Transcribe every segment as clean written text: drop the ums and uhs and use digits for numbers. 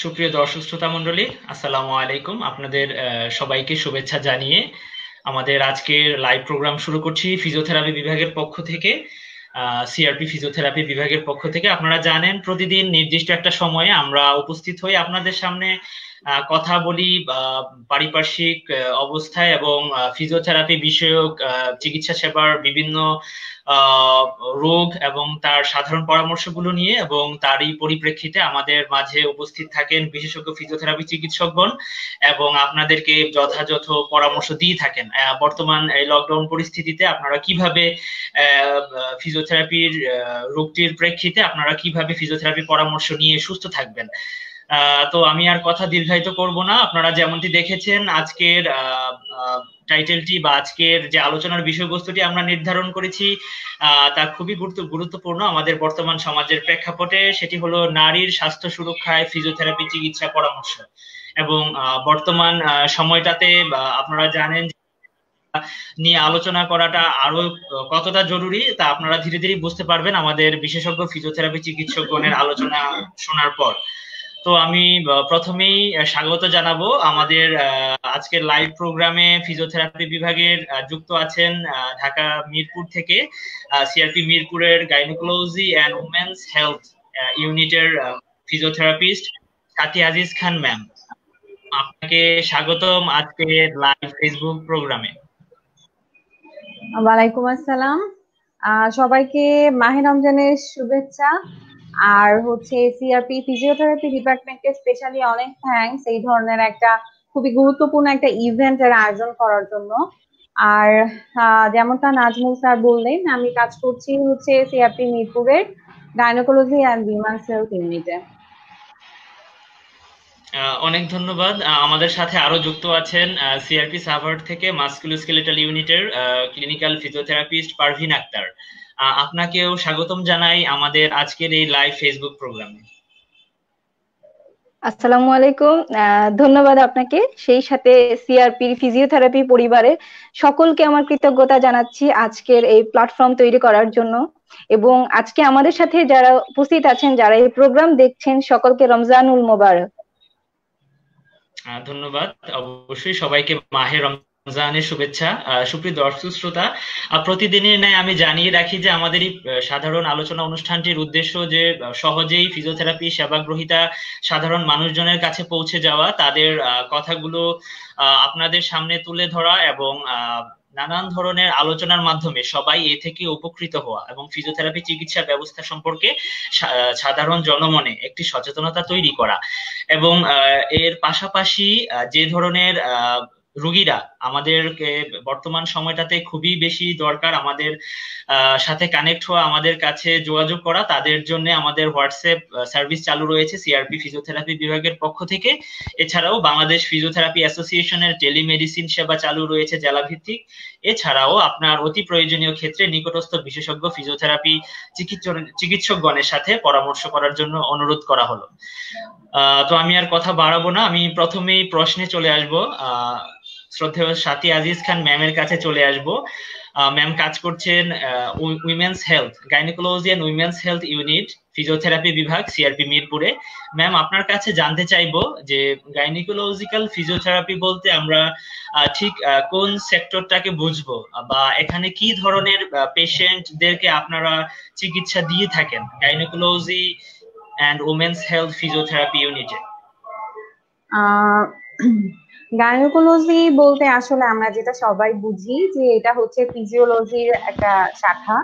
সুপ্রিয় দর্শক শ্রোতা মণ্ডলী, আসসালামু আলাইকুম। আপনাদের সবাইকে শুভেচ্ছা জানিয়ে আমাদের আজকের লাইভ প্রোগ্রাম শুরু করছি ফিজিওথেরাপি বিভাগের পক্ষ থেকে। সিআরপি ফিজিওথেরাপি বিভাগের পক্ষ থেকে আপনারা জানেন প্রতিদিন নির্দিষ্ট একটা সময়ে আমরা উপস্থিত হই আপনাদের সামনে, কথা বলি পারিপার্শ্বিক অবস্থায় এবং ফিজিওথেরাপি বিষয়ক চিকিৎসা সেবার বিভিন্ন রোগ এবং তার সাধারণ পরামর্শগুলো নিয়ে, এবং তারই পরিপ্রেক্ষিতে আমাদের মাঝে উপস্থিত থাকেন বিশেষজ্ঞ ফিজিওথেরাপি চিকিৎসকগণ এবং আপনাদেরকে যথাযথ পরামর্শ দিয়ে থাকেন। বর্তমান এই লকডাউন পরিস্থিতিতে আপনারা কিভাবে ফিজিওথেরাপির রোগটির প্রেক্ষিতে আপনারা কিভাবে ফিজিওথেরাপি পরামর্শ নিয়ে সুস্থ থাকবেন। তো আমি আর কথা দীর্ঘায়িত করব না। আপনারা যেমনটি দেখেছেন আজকের টাইটেলটি বা আজকের যে আলোচনার বিষয়বস্তুটি আমরা নির্ধারণ করেছি তা খুবই গুরুত্বপূর্ণ আমাদের বর্তমান সমাজের প্রেক্ষাপটে। সেটি হলো নারীর স্বাস্থ্য সুরক্ষায় ফিজিওথেরাপি চিকিৎসা পরামর্শ। এবং বর্তমান সময়টাতে আপনারা জানেন নিয়ে আলোচনা করাটা আরো কতটা জরুরি তা আপনারা ধীরে ধীরে বুঝতে পারবেন আমাদের বিশেষজ্ঞ ফিজিওথেরাপি চিকিৎসকগণের আলোচনা শোনার পর। তো আমি প্রথমেই স্বাগত জানাবো আমাদের আজকের লাইভ প্রোগ্রামে ফিজিওথেরাপি বিভাগের যুক্ত আছেন ঢাকা মিরপুর থেকে সিআরপি মিরপুরের গাইনোকোলজি এন্ড উমেন্স হেলথ ইউনিটের ফিজিওথেরাপিস্ট সাথী আজিজ খান ম্যাম। আপনাকে স্বাগতম আজকের লাইভ ফেসবুক প্রোগ্রামে। ওয়ালাইকুম আসসালাম। সবাইকে মাহে রমজানের শুভেচ্ছা। আর সিআরপি ফিজিওথেরাপি ডিপার্টমেন্টকে স্পেশালি অনেক থ্যাঙ্কস এই ধরনের একটা খুবই গুরুত্বপূর্ণ একটা ইভেন্টের আয়োজন করার জন্য। আর যেমনটা নাজমুল স্যার বললেন, আমি কাজ করছি সিআরপি মিরপুরের গাইনোকোলজি অ্যান্ড উইমেন্স হেলথ ইউনিটে। অনেক ধন্যবাদ। আমাদের সাথে আরো যুক্ত আছেন সিআরপি সাভার থেকে মাসকুলোস্কেলেটাল ইউনিটের ক্লিনিক্যাল ফিজিওথেরাপিস্ট পারভিন আক্তার। আপনাকেও স্বাগতম জানাই আমাদের আজকের এই লাইভ ফেসবুক প্রোগ্রামে। আসসালামু আলাইকুম। ধন্যবাদ আপনাকে, সেই সাথে সিআরপি ফিজিওথেরাপি পরিবারের সকলকে আমার কৃতজ্ঞতা জানাচ্ছি আজকের এই প্ল্যাটফর্ম তৈরি করার জন্য। এবং আজকে আমাদের সাথে যারা উপস্থিত আছেন, যারা এই প্রোগ্রাম দেখছেন, সকলকে রমজানুল মোবারক। ধন্যবাদ। অবশ্যই সবাইকে মাহে রমজানের শুভেচ্ছা। সুপ্রিয় দর্শক শ্রোতা, প্রতিদিনের ন্যায় আমি জানিয়ে রাখি যে আমাদের এই সাধারণ আলোচনা অনুষ্ঠানটির উদ্দেশ্য যে সহজেই ফিজিওথেরাপি সেবা গ্রহীতা সাধারণ মানুষজনের কাছে পৌঁছে যাওয়া, তাদের কথাগুলো আপনাদের সামনে তুলে ধরা এবং নানান ধরনের আলোচনার মাধ্যমে সবাই এ থেকে উপকৃত হওয়া এবং ফিজিওথেরাপি চিকিৎসা ব্যবস্থা সম্পর্কে সাধারণ জনমনে একটি সচেতনতা তৈরি করা। এবং এর পাশাপাশি যে ধরনের রোগীরা আমাদেরকে বর্তমান সময়টাতে খুবই বেশি দরকার আমাদের সাথে কানেক্ট হওয়া, আমাদের কাছে যোগাযোগ করা, তাদের জন্য আমাদের হোয়াটসঅ্যাপ সার্ভিস চালু রয়েছে সিআরপি ফিজিওথেরাপি বিভাগের পক্ষ থেকে। এছাড়াও বাংলাদেশ ফিজিওথেরাপি অ্যাসোসিয়েশনের টেলিমেডিসিন সেবা চালু রয়েছে জেলা ভিত্তিক। এছাড়াও আপনার অতি প্রয়োজনীয় ক্ষেত্রে নিকটস্থ বিশেষজ্ঞ ফিজিওথেরাপি চিকিৎসকগণের সাথে পরামর্শ করার জন্য অনুরোধ করা হলো। তো আমি আর কথা বাড়াবো না, আমি প্রথমেই প্রশ্নে চলে আসব। শ্রদ্ধেয় সাথী আজিজ খান ম্যামের কাছে চলে আসব। ম্যাম কাজ করছেন women's health gynaecology and women's health unit physiotherapy বিভাগ সিআরপি মিরপুরে। ম্যাম আপনার কাছে জানতে চাইবো যে গাইনোকোলজিক্যাল ফিজিওথেরাপি বলতে আমরা ঠিক কোন সেক্টরটাকে বুঝবো, বা এখানে কি ধরনের পেশেন্টদেরকে আপনারা চিকিৎসা দিয়ে থাকেন gynaecology and women's health physiotherapy ইউনিটে? গাইনোকোলজি বলতে আসলে আমরা যেটা সবাই বুঝি যে এটা ফিজিওলজির একটা শাখা।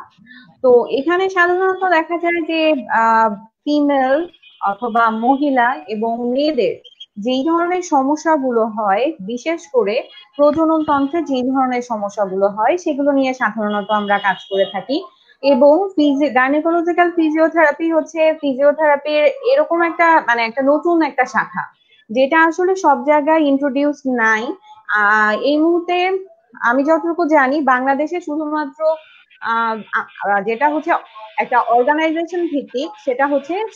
তো এখানে সাধারণত দেখা যায় যে ফিমেল অথবা মহিলা এবং মেয়েদের যেই ধরনের সমস্যাগুলো হয়, বিশেষ করে প্রজনন তন্ত্রে যেই ধরনের সমস্যাগুলো হয় সেগুলো নিয়ে সাধারণত আমরা কাজ করে থাকি। এবং গাইনোকোলজিক্যাল ফিজিওথেরাপি ফিজিওথেরাপির এরকম একটা একটা নতুন একটা শাখা, যেটা আসলে সব জায়গায় ইন্ট্রোডিউস নাই। এই মুহূর্তে আমি যতটুকু জানি বাংলাদেশে শুধুমাত্র যেটা একটা অর্গানাইজেশন ভিত্তিক, সেটা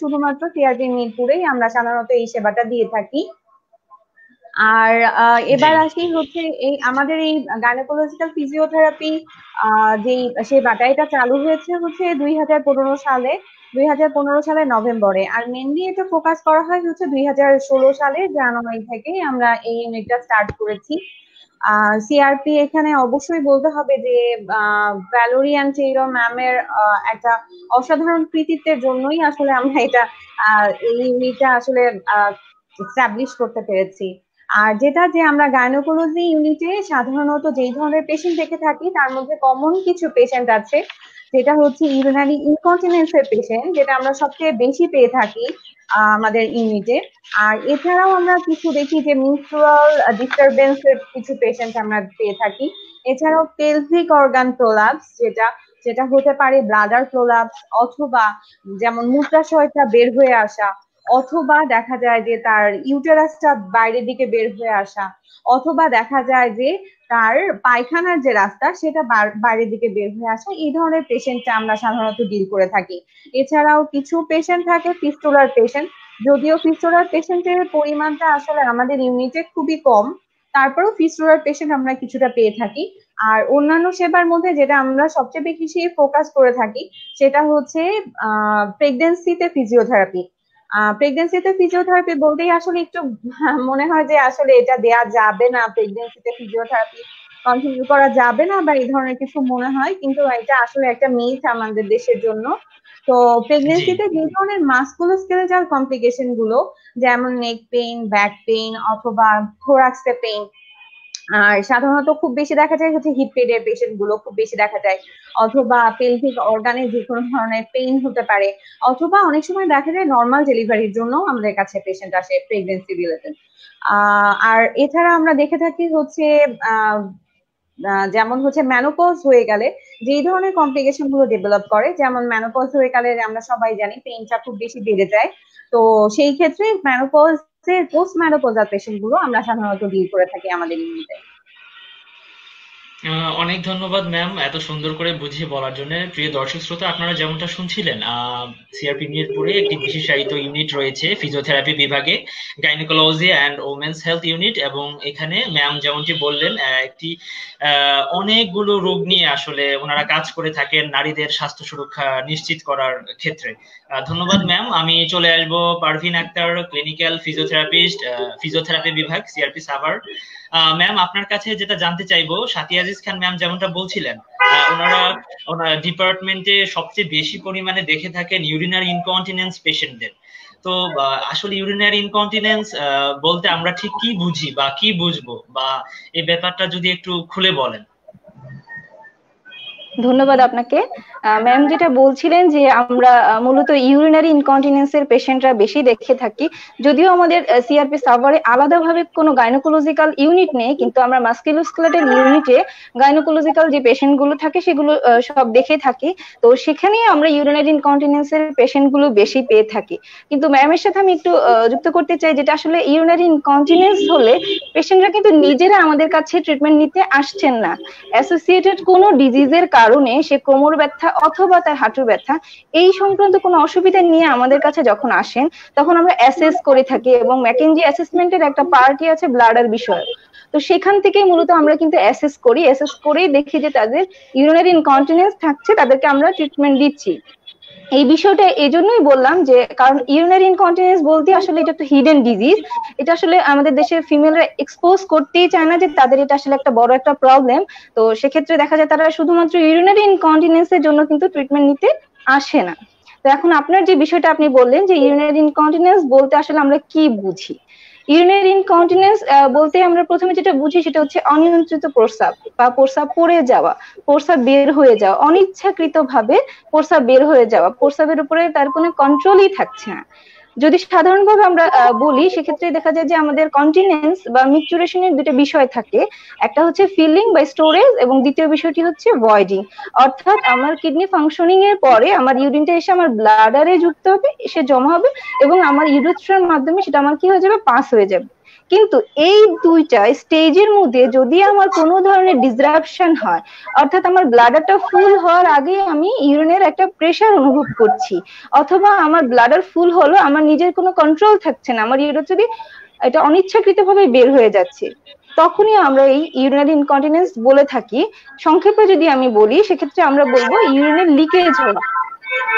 শুধুমাত্র সিআরপি মিরপুরেই আমরা সাধারণত এই সেবাটা দিয়ে থাকি। আর জি এবার আসি হচ্ছে এই আমাদের এই গাইনোকোলজিক্যাল ফিজিওথেরাপি যেই সেই বাটাইটা চালু হয়েছে হচ্ছে 2015 সালে, 2015 সালের নভেম্বরে। আর মেনলি এটা ফোকাস করা হয় হচ্ছে 2016 সালে জানুয়ারি থেকে আমরা এই ইউনিটটা স্টার্ট করেছি। সিআরপি এখানে অবশ্যই বলতে হবে যে ভ্যালোরি অ্যান্ড টেইলর ম্যামের একটা অসাধারণ কৃতিত্বের জন্যই আসলে আমরা এটা এই ইউনিটটা আসলে এস্টাবলিশ করতে পেরেছি। আর যেটা যে আমরা গাইনোকোলজি ইউনিটে সাধারণত যেই ধরনের পেশেন্ট দেখে থাকি তার মধ্যে কমন কিছু পেশেন্ট আছে, যেটা হচ্ছে ইউরিনারি ইনকন্টিনেন্সের পেশেন্ট, যেটা আমরা সবচেয়ে বেশি পেয়ে থাকি আমাদের ইউনিটে। আর এছাড়াও আমরা কিছু দেখি যে মিনস্ট্রুয়াল ডিস্টারবেন্সের কিছু পেশেন্ট আমরা পেয়ে থাকি। এছাড়াও পেলভিক অর্গান প্রোলাপস, যেটা যেটা হতে পারে ব্লাডার প্রোলাপস, অথবা যেমন মূত্রাশয়টা বের হয়ে আসা, অথবা দেখা যায় যে তার ইউটেরাসটা বাইরের দিকে বের হয়ে আসা, অথবা দেখা যায় যে তার পায়খানার যে রাস্তা সেটা বাইরের দিকে বের হয়ে আসা। এই ধরনের পেশেন্টটা আমরা সাধারণত ডিল করে থাকি। এছাড়াও কিছু পেশেন্ট থাকে ফিস্টুলার পেশেন্ট, যদিও ফিস্টুলার পেশেন্টের পরিমাণটা আসলে আমাদের ইউনিটে খুবই কম, তারপরেও ফিস্টুলার পেশেন্ট আমরা কিছুটা পেয়ে থাকি। আর অন্যান্য সেবার মধ্যে যেটা আমরা সবচেয়ে বেশি ফোকাস করে থাকি সেটা হচ্ছে প্রেগন্যান্সিতে ফিজিওথেরাপি। প্রেগন্যান্সিতে ফিজিওথেরাপি বলতেই আসলে একটু মনে হয় যে আসলে এটা দেয়া যাবে না, প্রেগন্যান্সিতে ফিজিওথেরাপি কন্টিনিউ করা যাবে না বা এই ধরনের কিছু মনে হয়, কিন্তু এটা আসলে একটা মিথ আমাদের দেশের জন্য। তো জি প্রেগন্যান্সিতে যে ধরনের মাস্কুলোস্কেলেটাল কমপ্লিকেশন গুলো, যেমন নেক পেইন, ব্যাক পেইন, অথবা থোরাক্সে পেইন, আর সাধারণত খুব বেশি দেখা যায় হচ্ছে হিপ পেনের পেশেন্ট গুলো খুব বেশি দেখা যায়, অথবা পেলভিক অর্গানে যে কোনো ধরনের পেইন হতে পারে, অথবা অনেক সময় দেখা যায় নর্মাল ডেলিভারির জন্য আমাদের কাছে পেশেন্ট আসে প্রেগনেন্সি রিলেটেড। আর এছাড়া আমরা দেখে থাকি হচ্ছে আহ যেমন হচ্ছে ম্যানোপজ হয়ে গেলে যেই ধরনের কমপ্লিকেশন গুলো ডেভেলপ করে, যেমন ম্যানোপজ হয়ে গেলে আমরা সবাই জানি পেইনটা খুব বেশি বেড়ে যায়। তো সেই ক্ষেত্রে ম্যানোপজের পোস্ট ম্যানোপজাল পেশেন্ট গুলো আমরা সাধারণত ডিল করে থাকি আমাদের ইউনিটে। অনেক ধন্যবাদ ম্যাম এত সুন্দর করে বুঝিয়ে বলার জন্য। প্রিয় দর্শক শ্রোতা, আপনারা যেমনটা শুনছিলেন, সিআরপি মিরপুরে একটি বিশেষায়িত ইউনিট রয়েছে ফিজিওথেরাপি বিভাগে, gynaecology and women's health unit. এবং এখানে ম্যাম যেমনটি বললেন, একটি অনেকগুলো রোগ নিয়ে আসলে ওনারা কাজ করে থাকেন নারীদের স্বাস্থ্য সুরক্ষা নিশ্চিত করার ক্ষেত্রে। ধন্যবাদ ম্যাম। আমি চলে আসবো Parvin Akter, clinical physiotherapist, physiotherapy বিভাগ, সিআরপি সাভার। ম্যাম, আপনার কাছে যেটা জানতে চাইবো, সাথী আজিজ খান ম্যাম যেমনটা বলছিলেন, ওনারা ওনার ডিপার্টমেন্টে সবচেয়ে বেশি পরিমাণে দেখে থাকেন ইউরিনারি ইনকন্টিনেন্স পেশেন্টদের। তো আসলে ইউরিনারি ইনকন্টিনেন্স বলতে আমরা ঠিক কি বুঝি বা কি বুঝবো, বা এই ব্যাপারটা যদি একটু খুলে বলেন। ধন্যবাদ আপনাকে। ম্যাম যেটা বলছিলেন যে আমরা মূলত ইউরিনারি ইনকন্টিনেন্সের পেশেন্টরা বেশি দেখে থাকি, যদিও আমাদের সিআরপি সাভারে আলাদাভাবে কোনো গাইনোকোলজিক্যাল ইউনিট নেই, কিন্তু আমরা মাস্কুলোস্কেলেটাল ইউনিটে গাইনোকোলজিক্যাল যে পেশেন্ট গুলো থাকে সেগুলো সব দেখে থাকি। তো সেখানেই আমরা ইউরিনারি ইনকন্টিনেন্সের পেশেন্ট গুলো বেশি পেয়ে থাকি। কিন্তু ম্যামের সাথে আমি একটু যুক্ত করতে চাই, যেটা আসলে ইউরিনারি ইনকন্টিনেন্স হলে পেশেন্টরা কিন্তু নিজেরা আমাদের কাছে ট্রিটমেন্ট নিতে আসছেন না। অ্যাসোসিয়েটেড কোনো ডিজিজের কারণে সে কোমর ব্যথা অথবা তার হাঁটুর ব্যথা এই সংক্রান্ত কোনো অসুবিধা নিয়ে আমাদের কাছে যখন আসেন, তখন আমরা অ্যাসেস করে থাকি, এবং ম্যাকেনজি অ্যাসেসমেন্টের একটা পার্টই আছে ব্লাডার বিষয়। তো সেখান থেকেই মূলত আমরা কিন্তু অ্যাসেস করেই দেখি যে তাদের ইউরিনারি ইনকন্টিনেন্স থাকছে, তাদেরকে আমরা ট্রিটমেন্ট দিচ্ছি। এই বিষয়টা এই জন্যই বললাম যে কারণ ইউরিনারি ইনকন্টিনেন্স বলতে আসলে এটা তো হিডেন ডিজিজ। এটা আসলে আমাদের দেশের ফিমেলরা এক্সপোজ করতেই চায় না যে তাদের এটা আসলে একটা বড় একটা প্রবলেম। তো সেক্ষেত্রে দেখা যায় তারা শুধুমাত্র ইউরিনারি ইনকন্টিনেন্সের জন্য কিন্তু ট্রিটমেন্ট নিতে আসে না। তো এখন আপনার যে বিষয়টা আপনি বললেন যে ইউরিনারি ইনকন্টিনেন্স বলতে আসলে আমরা কি বুঝি, ইউরিনারি ইনকন্টিনেন্স বলতে আমরা প্রথমে যেটা বুঝি সেটা হচ্ছে অনিয়ন্ত্রিত প্রস্রাব বা প্রস্রাব পড়ে যাওয়া, প্রস্রাব বের হয়ে যাওয়া, অনিচ্ছাকৃত ভাবে প্রস্রাব বের হয়ে যাওয়া, প্রস্রাবের উপরে তার কোনো কন্ট্রোলই থাকছে না। যদি সাধারণভাবে আমরা বলি, সেক্ষেত্রে দেখা যায় যে আমাদের কন্টিনেন্স বা মিকচুরেশনের দুটো বিষয় থাকে, একটা হচ্ছে ফিলিং বা স্টোরেজ, এবং দ্বিতীয় বিষয়টি হচ্ছে ভয়েডিং। অর্থাৎ আমার কিডনি ফাংশনিং এর পরে আমার ইউরিনটা এসে আমার ব্লাডারে যুক্ত হবে, এসে জমা হবে, এবং আমার ইউরেথ্রার মাধ্যমে সেটা আমার কি হয়ে যাবে, পাস হয়ে যাবে। কিন্তু এই দুইটা স্টেজের মধ্যে যদি আমার কোনো ধরনের ডিসরাপশন হয়, অর্থাৎ আমার ব্লাডারটা ফুল হওয়ার আগে আমি ইউরিনের একটা প্রেসার অনুভব করছি, অথবা আমার ব্লাডার ফুল হলো আমার নিজের কোনো কন্ট্রোল থাকছে না, আমার ইউরেথ্রা দিয়ে এটা অনিচ্ছাকৃতভাবে বের হয়ে যাচ্ছে, তখনই আমরা এই ইউরিনারি ইনকন্টিনেন্স বলে থাকি। সংক্ষেপে যদি আমি বলি সেক্ষেত্রে আমরা বলবো ইউরিনের লিকেজ হওয়া।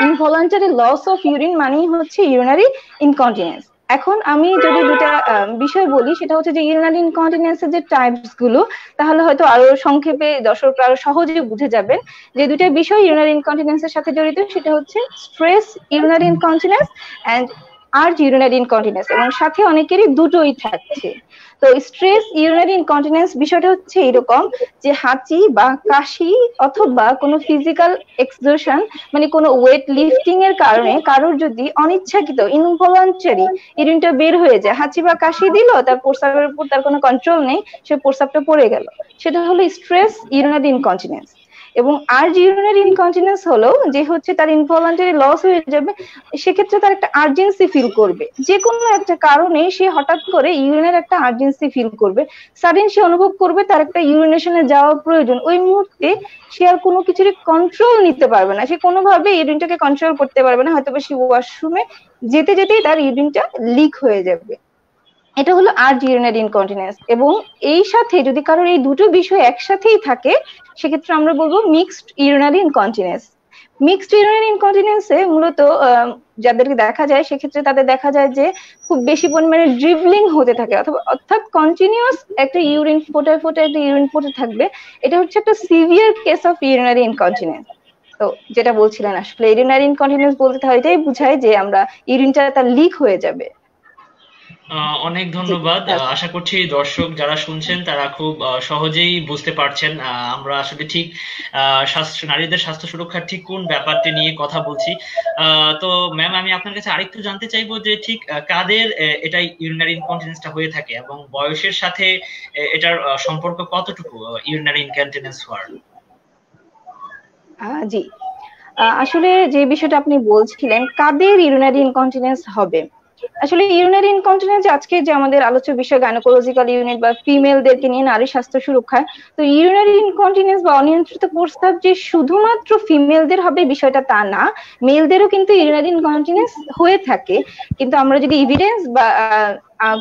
ইনভলান্টারি লস অফ ইউরিন মানেই হচ্ছে ইউরিনারি ইনকন্টিনেন্স। এখন আমি যদি দুটা বিষয় বলি, সেটা হচ্ছে যে ইউরিনারি ইনকন্টিনেন্সের যে টাইপস গুলো, তাহলে হয়তো আরো সংক্ষেপে দর্শকরা আরো সহজে বুঝে যাবেন। যে দুটা বিষয় ইউরিনারি ইনকন্টিনেন্সের সাথে জড়িত, সেটা হচ্ছে stress urinary incontinence and urge urinary incontinence, এবং সাথে অনেকেরই দুটোই থাকছে। তো স্ট্রেস ইউরিনারি ইনকন্টিনেন্স বিষয়টা হচ্ছে এরকম যে হাঁচি বা কাশি অথবা কোনো ফিজিক্যাল এক্সারশন, মানে কোনো ওয়েট লিফটিং এর কারণে কারোর যদি অনিচ্ছাকৃত ইনভলান্টারি ইউরিনটা বের হয়ে যায়, হাঁচি বা কাশি দিল, তার প্রস্রাবের উপর তার কোনো কন্ট্রোল নেই, সে প্রস্রাবটা পড়ে গেল, সেটা হলো স্ট্রেস ইউরিনারি ইনকন্টিনেন্স। এবং আর্জ ইউরিনারি ইনকন্টিনেন্স হলো যে হচ্ছে তার ইনভলান্টারি লস হয়ে যাবে, সেক্ষেত্রে তার একটা আর্জেন্সি ফিল করবে, যে কোনো একটা কারণে সে হঠাৎ করে ইউরিনের একটা আর্জেন্সি ফিল করবে, সাডেন সে অনুভব করবে তার একটা ইউরিনেশনে যাওয়া প্রয়োজন। ওই মুহূর্তে সে আর কোনো কিছুর কন্ট্রোল নিতে পারবে না, সে কোনোভাবে ইউরিনটাকে কন্ট্রোল করতে পারবে না, হয়তো সে ওয়াশরুমে যেতে যেতেই তার ইউরিনটা লিক হয়ে যাবে। এটা হলো আর্জ ইউরিনারি ইনকন্টিনেন্স। এবং এই সাথে যদি কারোর এই দুটো বিষয় একসাথেই থাকে, সেক্ষেত্রে আমরা বলবো mixed urinary incontinence. Mixed urinary ইনকন্টিনেন্সে মূলত যাদেরকে দেখা যায়, সেক্ষেত্রে তাদের দেখা যায় যে খুব বেশি পরিমাণে ড্রিবলিং হতে থাকে, অথবা অর্থাৎ কন্টিনিউয়াস একটা ইউরিন ফোটায় ফোটায় একটা ইউরিন পড়তে থাকবে। এটা হচ্ছে একটা severe case of urinary incontinence. তো যেটা বলছিলেন, আসলে ইউরিনারি ইনকন্টিনেন্স বলতে তাহলে এটাই বোঝায় যে আমরা ইউরিনটা তার লিক হয়ে যাবে। অনেক জি, ধন্যবাদ। আশা করছি দর্শক যারা শুনছেন তারা খুব সহজেই বুঝতে পারছেন আমরা আসলে ঠিক নারীদের স্বাস্থ্য সুরক্ষার ঠিক কোন ব্যাপারটি নিয়ে কথা বলছি। তো ম্যাম, আমি আপনার কাছে আরেকটু জানতে চাইবো যে ঠিক কাদের এটা ইউরিনারি ইনকন্টিনেন্সটা হয়ে থাকে এবং বয়সের সাথে এটার সম্পর্ক কতটুকু ইউরিনারি ইনকন্টিনেন্স হওয়ার? জি, আসলে যে বিষয়টা আপনি বলছিলেন কাদের ইউরিনারি ইনকন্টিনেন্স হবে, আসলে ইউরিনারি ইনকন্টিনেন্স আজকে যে আমাদের আলোচ্য বিষয় গাইনোকোলজিক্যাল ইউনিট বা ফিমেলদেরকে নিয়ে নারী স্বাস্থ্য সুরক্ষায়, তো ইউরিনারি ইনকন্টিনেন্স বা অনিয়ন্ত্রিত প্রস্রাব যে শুধুমাত্র ফিমেলদের হবে বিষয়টা তা না, মেলদেরও কিন্তু ইউরিনারি ইনকন্টিনেন্স হয়ে থাকে। কিন্তু আমরা যদি এভিডেন্স বা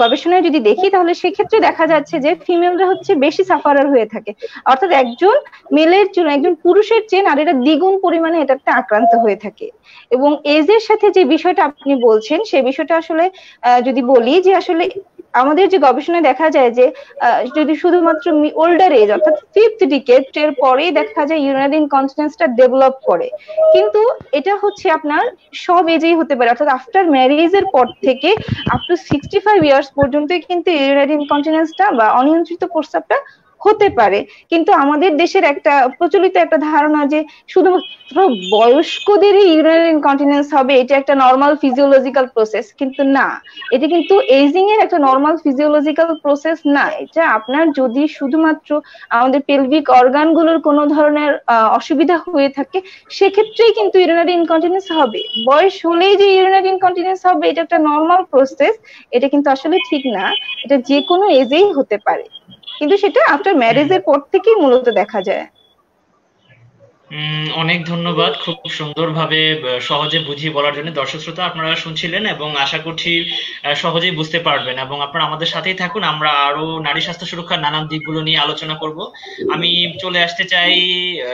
গবেষণায় যদি দেখি, তাহলে সেক্ষেত্রে দেখা যাচ্ছে যে ফিমেলরা হচ্ছে বেশি সাফারার হয়ে থাকে, অর্থাৎ একজন মেলের জন্য একজন পুরুষের চেয়ে নারীরা দ্বিগুণ পরিমাণে এটাতে আক্রান্ত হয়ে থাকে। এবং এজের সাথে যে বিষয়টা আপনি বলছেন, সেই বিষয়টা আসলে যদি বলি যে আসলে আমাদের যে গবেষণায় দেখা যায় যে যদি শুধুমাত্র ওল্ডার এজ অর্থাৎ ফিফথ ডিকেড এর পরেই দেখা যায় ইউরিনারি ইনকন্টিনেন্সটা ডেভেলপ করে, কিন্তু এটা হচ্ছে আপনার সব এজেই হতে পারে, অর্থাৎ আফটার ম্যারেজের পর থেকে আপ টু 65 ইয়ার্স পর্যন্ত কিন্তু ইউরিনারি ইনকন্টিনেন্সটা বা অনিয়ন্ত্রিত প্রস্রাবটা হতে পারে। কিন্তু আমাদের দেশের একটা প্রচলিত একটা ধারণা যে শুধুমাত্র বয়স্কদেরই ইউরিনারি ইনকন্টিনেন্স হবে, এটা একটা নর্মাল ফিজিওলজিক্যাল প্রসেস, কিন্তু না, এটা কিন্তু এজিং এর একটা নর্মাল ফিজিওলজিক্যাল প্রসেস না। এটা আপনার যদি শুধুমাত্র আমাদের পেলভিক অর্গানগুলোর কোনো ধরনের অসুবিধা হয়ে থাকে, সেক্ষেত্রেই কিন্তু ইউরিনারি ইনকন্টিনেন্স হবে। বয়স হলেই যে ইউরিনারি ইনকন্টিনেন্স হবে এটা একটা নর্মাল প্রসেস, এটা কিন্তু আসলে ঠিক না। এটা যে কোনো এজেই হতে পারে, কিন্তু সেটা আফটার ম্যারেজের পর থেকেই মূলত দেখা যায়। অনেক ধন্যবাদ খুব সুন্দরভাবে সহজে বুঝিয়ে বলার জন্য। দর্শক শ্রোতা, আপনারা শুনছিলেন এবং আশা করছি সহজেই বুঝতে পারবেন এবং আপনারা আমাদের সাথেই থাকুন। আমরা আরো নারী স্বাস্থ্য সুরক্ষার নানান দিকগুলো নিয়ে আলোচনা করব। আমি চলে আসতে চাই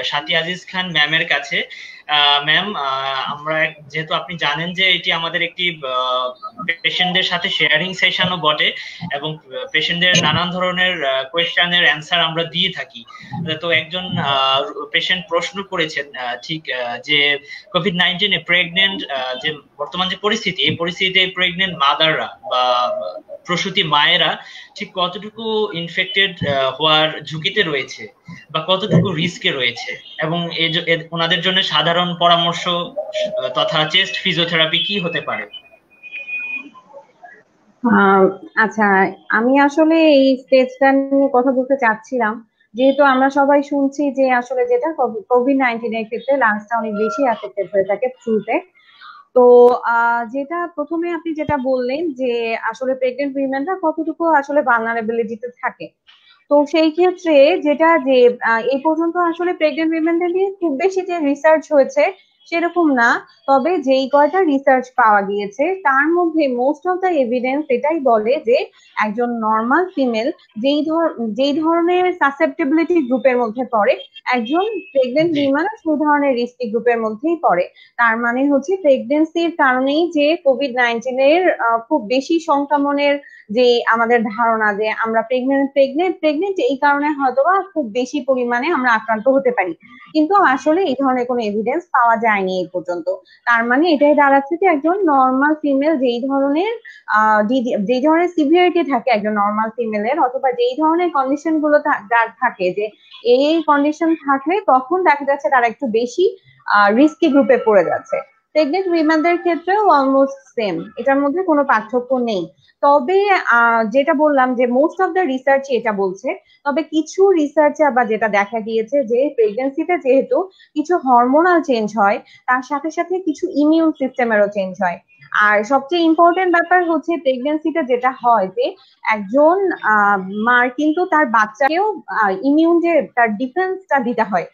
সাথী আজিজ খান ম্যামের কাছে। ম্যাম, আমরা যেহেতু আপনি জানেন যে এটি আমাদের একটি পেশেন্টদের সাথে শেয়ারিং সেশনও বটে এবং পেশেন্টদের নানান ধরনের কোয়েশ্চেনের অ্যান্সার আমরা দিয়ে থাকি। তো একজন পেশেন্ট প্রশ্ন করেছেন ঠিক যে কোভিড-19 প্রেগনেন্ট যে বর্তমান যে পরিস্থিতি, এই পরিস্থিতিতে প্রেগনেন্ট মাদাররা বা প্রসূতি মায়েরা ঠিক কতটুকু ইনফেক্টেড হওয়ার ঝুঁকিতে রয়েছে বা কতটুকু রিস্কে রয়েছে, এবং ওনাদের জন্য সাধারণ পরামর্শ তথা চেস্ট ফিজিওথেরাপি কি হতে পারে? আচ্ছা, আমি আসলে এই স্টেজটা নিয়ে কথা বলতে চাচ্ছিলাম, যেহেতু আমরা সবাই শুনছি যে আসলে যেটা কোভিড-19 এর ক্ষেত্রে লাংসটা অনেক বেশি এফেক্টেড হয়ে থাকে থ্রুতে। তো যেটা প্রথমে আপনি যেটা বললেন যে আসলে প্রেগনেন্ট উইমেনরা কতটুকু আসলে ভালনারেবিলিটিতে থাকে, তো সেই ক্ষেত্রে যেটা যে এই পর্যন্ত আসলে প্রেগনেন্ট উইমেনদের নিয়ে খুব বেশি যে রিসার্চ হয়েছে সেরকম না। তবে যেই কয়টা রিসার্চ পাওয়া গিয়েছে তার মধ্যে মোস্ট অফ দ্য এভিডেন্স এটাই বলে যে একজন নর্মাল ফিমেল যেই ধরনের সাসেপ্টেবিলিটি গ্রুপের মধ্যে পড়ে, একজন প্রেগনেন্ট জি উইমেন সেই ধরনের রিস্কি গ্রুপের মধ্যেই পড়ে। তার মানে হচ্ছে প্রেগনেন্সির কারণেই যে কোভিড-19 এর খুব বেশি সংক্রমণের যে আমাদের ধারণা যে আমরা প্রেগনেন্ট প্রেগনেন্ট প্রেগনেন্ট এই কারণে হয়তোবা খুব বেশি পরিমাণে আমরা আক্রান্ত হতে পারি, কিন্তু আসলে এই ধরনের কোনো এভিডেন্স পাওয়া যায়নি এই পর্যন্ত। তার মানে এটাই দাঁড়াচ্ছে যে একজন নর্মাল ফিমেল যেই ধরনের সিভিয়ারিটি থাকে একজন নর্মাল ফিমেলের, অথবা যেই ধরনের কন্ডিশন গুলো যার থাকে যে এই কন্ডিশন থাকলে তখন দেখা যাচ্ছে তারা একটু বেশি রিস্কি গ্রুপে পড়ে যাচ্ছে। প্রেগনেন্ট উইমেনদের ক্ষেত্রেও অলমোস্ট সেম, এটার মধ্যে কোনো পার্থক্য নেই। তবে যেটা বললাম যে মোস্ট অফ দ্য রিসার্চ এটা বলছে, তবে কিছু রিসার্চে আবার যেটা দেখা গিয়েছে যে প্রেগনেন্সিতে যেহেতু কিছু হরমোনাল চেঞ্জ হয়, তার সাথে সাথে কিছু ইমিউন সিস্টেমেরও চেঞ্জ হয়। আর সবচেয়ে ইম্পর্টেন্ট ব্যাপার হচ্ছে প্রেগনেন্সিতে যেটা হয় যে একজন মার কিন্তু তার বাচ্চাকেও ইমিউন যে তার ডিফেন্সটা দিতে হয়,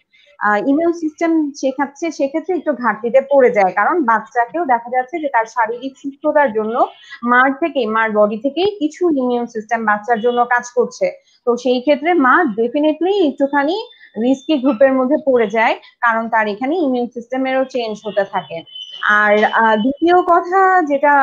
ইমিউন সিস্টেম শেখাচ্ছে, সেক্ষেত্রে একটু ঘাটতিতে পড়ে যায়, কারণ বাচ্চাকেও দেখা যাচ্ছে যে তার শারীরিক সুস্থতার জন্য মার বডি থেকেই কিছু ইমিউন সিস্টেম বাচ্চার জন্য কাজ করছে। তো সেই ক্ষেত্রে মা ডেফিনেটলি একটুখানি রিস্কি গ্রুপের মধ্যে পড়ে যায়, কারণ তার এখানে ইমিউন সিস্টেমেরও চেঞ্জ হতে থাকে। আর দ্বিতীয় কথা যেটা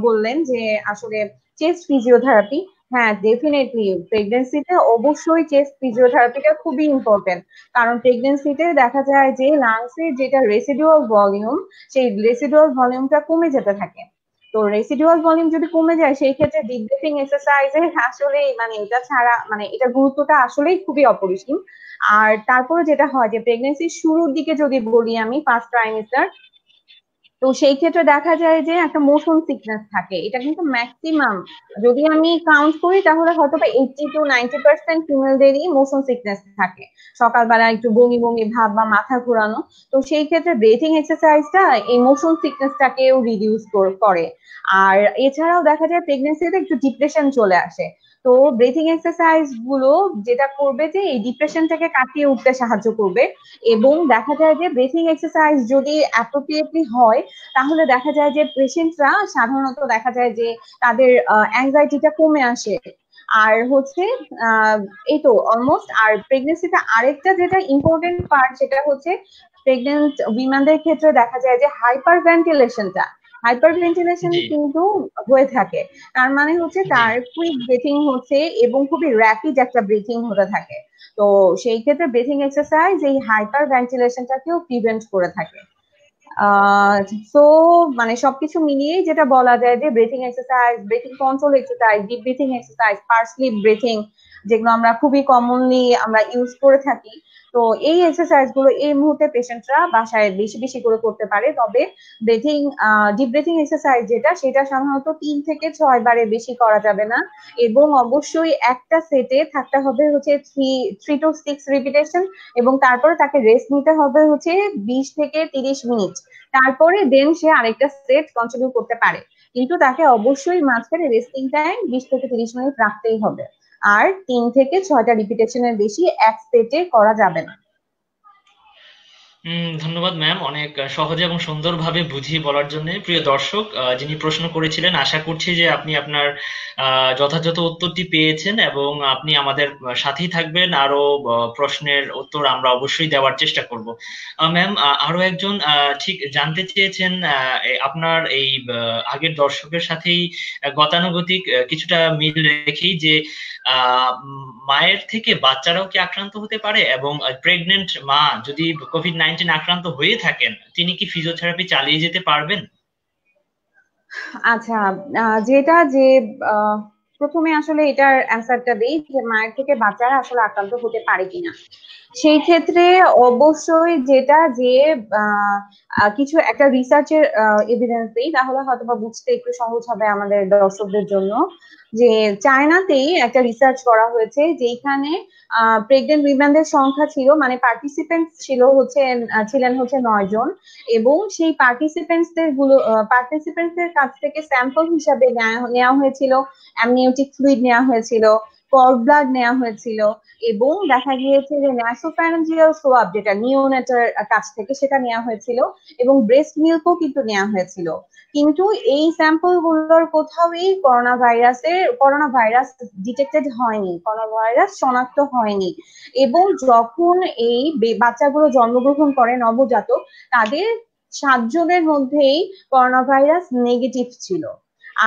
বললেন যে আসলে চেস্ট ফিজিওথেরাপি, হ্যাঁ ডেফিনেটলি প্রেগনেন্সিতে অবশ্যই চেস্ট ফিজিওথেরাপিটা খুবই ইম্পর্টেন্ট। কারণ প্রেগনেন্সিতে দেখা যায় যে লাংসের যেটা রেসিডুয়াল ভলিউম, সেই রেসিডুয়াল ভলিউমটা কমে যেতে থাকে। তো রেসিডুয়াল ভলিউম যদি কমে যায় সেই ক্ষেত্রে ডিপ ব্রিথিং এক্সারসাইজের আসলে মানে এটা ছাড়া মানে এটা গুরুত্বটা আসলেই খুবই অপরিসীম। আর তারপরে যেটা হয় যে প্রেগনেন্সির শুরুর দিকে যদি বলি আমি ফার্স্ট ট্রাইমিস্টার, তো সেই ক্ষেত্রে দেখা যায় যে একটা মোশন সিকনেস থাকে, এটা কিন্তু ম্যাক্সিমাম যদি আমি কাউন্ট করি তাহলে হয়তো বা 80 to 90% ফিমেলদেরই মোশন সিকনেস থাকে, সকালবেলা একটু বমি বমি ভাব বা মাথা ঘোরানো। তো সেই ক্ষেত্রে ব্রেথিং এক্সারসাইজটা এই মোশন সিকনেসটাকেও রিডিউস করে। আর এছাড়াও দেখা যায় প্রেগনেন্সিতে একটু ডিপ্রেশন চলে আসে, তো ব্রেথিং এক্সারসাইজ গুলো যেটা করবে যে এই ডিপ্রেশনটাকে কাটিয়ে উঠতে সাহায্য করবে। এবং দেখা যায় যে ব্রেথিং এক্সারসাইজ যদি অ্যাপ্রোপ্রিয়েটলি হয় তাহলে দেখা যায় যে পেশেন্টরা সাধারণত দেখা যায় যে তাদের অ্যাংজাইটিটা কমে আসে। আর হচ্ছে আহ এই তো অলমোস্ট। আর প্রেগনেন্সিতে আরেকটা যেটা ইম্পর্টেন্ট পার্ট সেটা হচ্ছে প্রেগনেন্ট উইমেনদের ক্ষেত্রে দেখা যায় যে হাইপার ভেন্টিলেশন জি কিন্তু হয়ে থাকে। তার মানে হচ্ছে জি তার কুইক ব্রিথিং হচ্ছে এবং খুবই র্যাপিড একটা ব্রিথিং হতে থাকে। তো সেই ক্ষেত্রে ব্রিথিং এক্সারসাইজ এই হাইপার ভেন্টিলেশনটাকেও প্রিভেন্ট করে থাকে। আহ সো মানে সবকিছু মিলিয়েই যেটা বলা যায় যে breathing exercise, breathing control exercise, deep breathing exercise, pursed lip breathing, যেগুলো আমরা খুবই কমনলি আমরা ইউজ করে থাকি, তো এই এক্সারসাইজ গুলো এই মুহূর্তে পেশেন্টরা বাসায় বেশি বেশি করে করতে পারে। তবে ব্রিথিং ডিপ ব্রিথিং এক্সারসাইজ যেটা সেটা সাধারণত 3 থেকে 6 বারের বেশি করা যাবে না, এবং অবশ্যই একটা সেটে থাকতে হবে হচ্ছে 3 to 6 রিপিটেশন, এবং তারপরে তাকে রেস্ট নিতে হবে হচ্ছে 20 থেকে 30 মিনিট। তারপরে দেন সে আরেকটা সেট কন্টিনিউ করতে পারে, কিন্তু তাকে অবশ্যই মাঝখানে রেস্টিং টাইম 20 থেকে 30 মিনিট রাখতেই হবে। আর 3 থেকে 6টা রিপিটেশনের বেশি এক সেটে করা যাবে না। ধন্যবাদ ম্যাম, অনেক সহজে এবং সুন্দরভাবে বুঝিয়ে বলার জন্য। প্রিয় দর্শক, যিনি প্রশ্ন করেছিলেন, আশা করছি যে আপনি আপনার যথাযথ উত্তরটি পেয়েছেন এবং আপনি আমাদের সাথেই থাকবেন। আরো প্রশ্নের উত্তর আমরা অবশ্যই দেওয়ার চেষ্টা করব। ম্যাম, আরো একজন ঠিক জানতে চেয়েছেন, আপনার এই আগের দর্শকের সাথেই গতানুগতিক কিছুটা মিল রেখেই যে মায়ের থেকে বাচ্চারাও কি আক্রান্ত হতে পারে, এবং প্রেগনেন্ট মা যদি কোভিড-19 আক্রান্ত হয়ে থাকেন তিনি কি ফিজিওথেরাপি চালিয়ে যেতে পারবেন? আচ্ছা, যেটা যে আহ, প্রথমে আসলে এটার অ্যান্সারটা দিই যে মায়ের থেকে বাচ্চারা আসলে আক্রান্ত হতে পারে কিনা। সেই ক্ষেত্রে অবশ্যই যেটা যে আহ, কিছু একটা রিসার্চের এভিডেন্স দিই তাহলে হয়তোবা বুঝতে একটু সহজ হবে আমাদের দর্শকদের জন্য। যে চায়নাতেই একটা রিসার্চ করা হয়েছে যেখানে প্রেগনেন্ট উইমেনদের সংখ্যা ছিল, মানে পার্টিসিপেন্ট ছিলেন হচ্ছে 9 জন, এবং সেই পার্টিসিপেন্টসদের কাছ থেকে স্যাম্পল হিসাবে নেওয়া হয়েছিল অ্যামনিওটিক ফ্লুইড নেওয়া হয়েছিল, কর্ড ব্লাড নেওয়া হয়েছিল, এবং দেখা গিয়েছে যে ন্যাসোফ্যারেঞ্জিয়াল সোয়াব যেটা নিওনেটার কাছ থেকে সেটা নেওয়া হয়েছিল, এবং ব্রেস্ট মিল্কও কিন্তু নেওয়া হয়েছিল। কিন্তু এই স্যাম্পল গুলোর কোথাওই করোনা ভাইরাস ডিটেক্টেড হয়নি, করোনা ভাইরাস শনাক্ত হয়নি। এবং যখন এই বাচ্চাগুলো জন্মগ্রহণ করে নবজাতক, তাদের 7 জনের মধ্যেই করোনা ভাইরাস নেগেটিভ ছিল।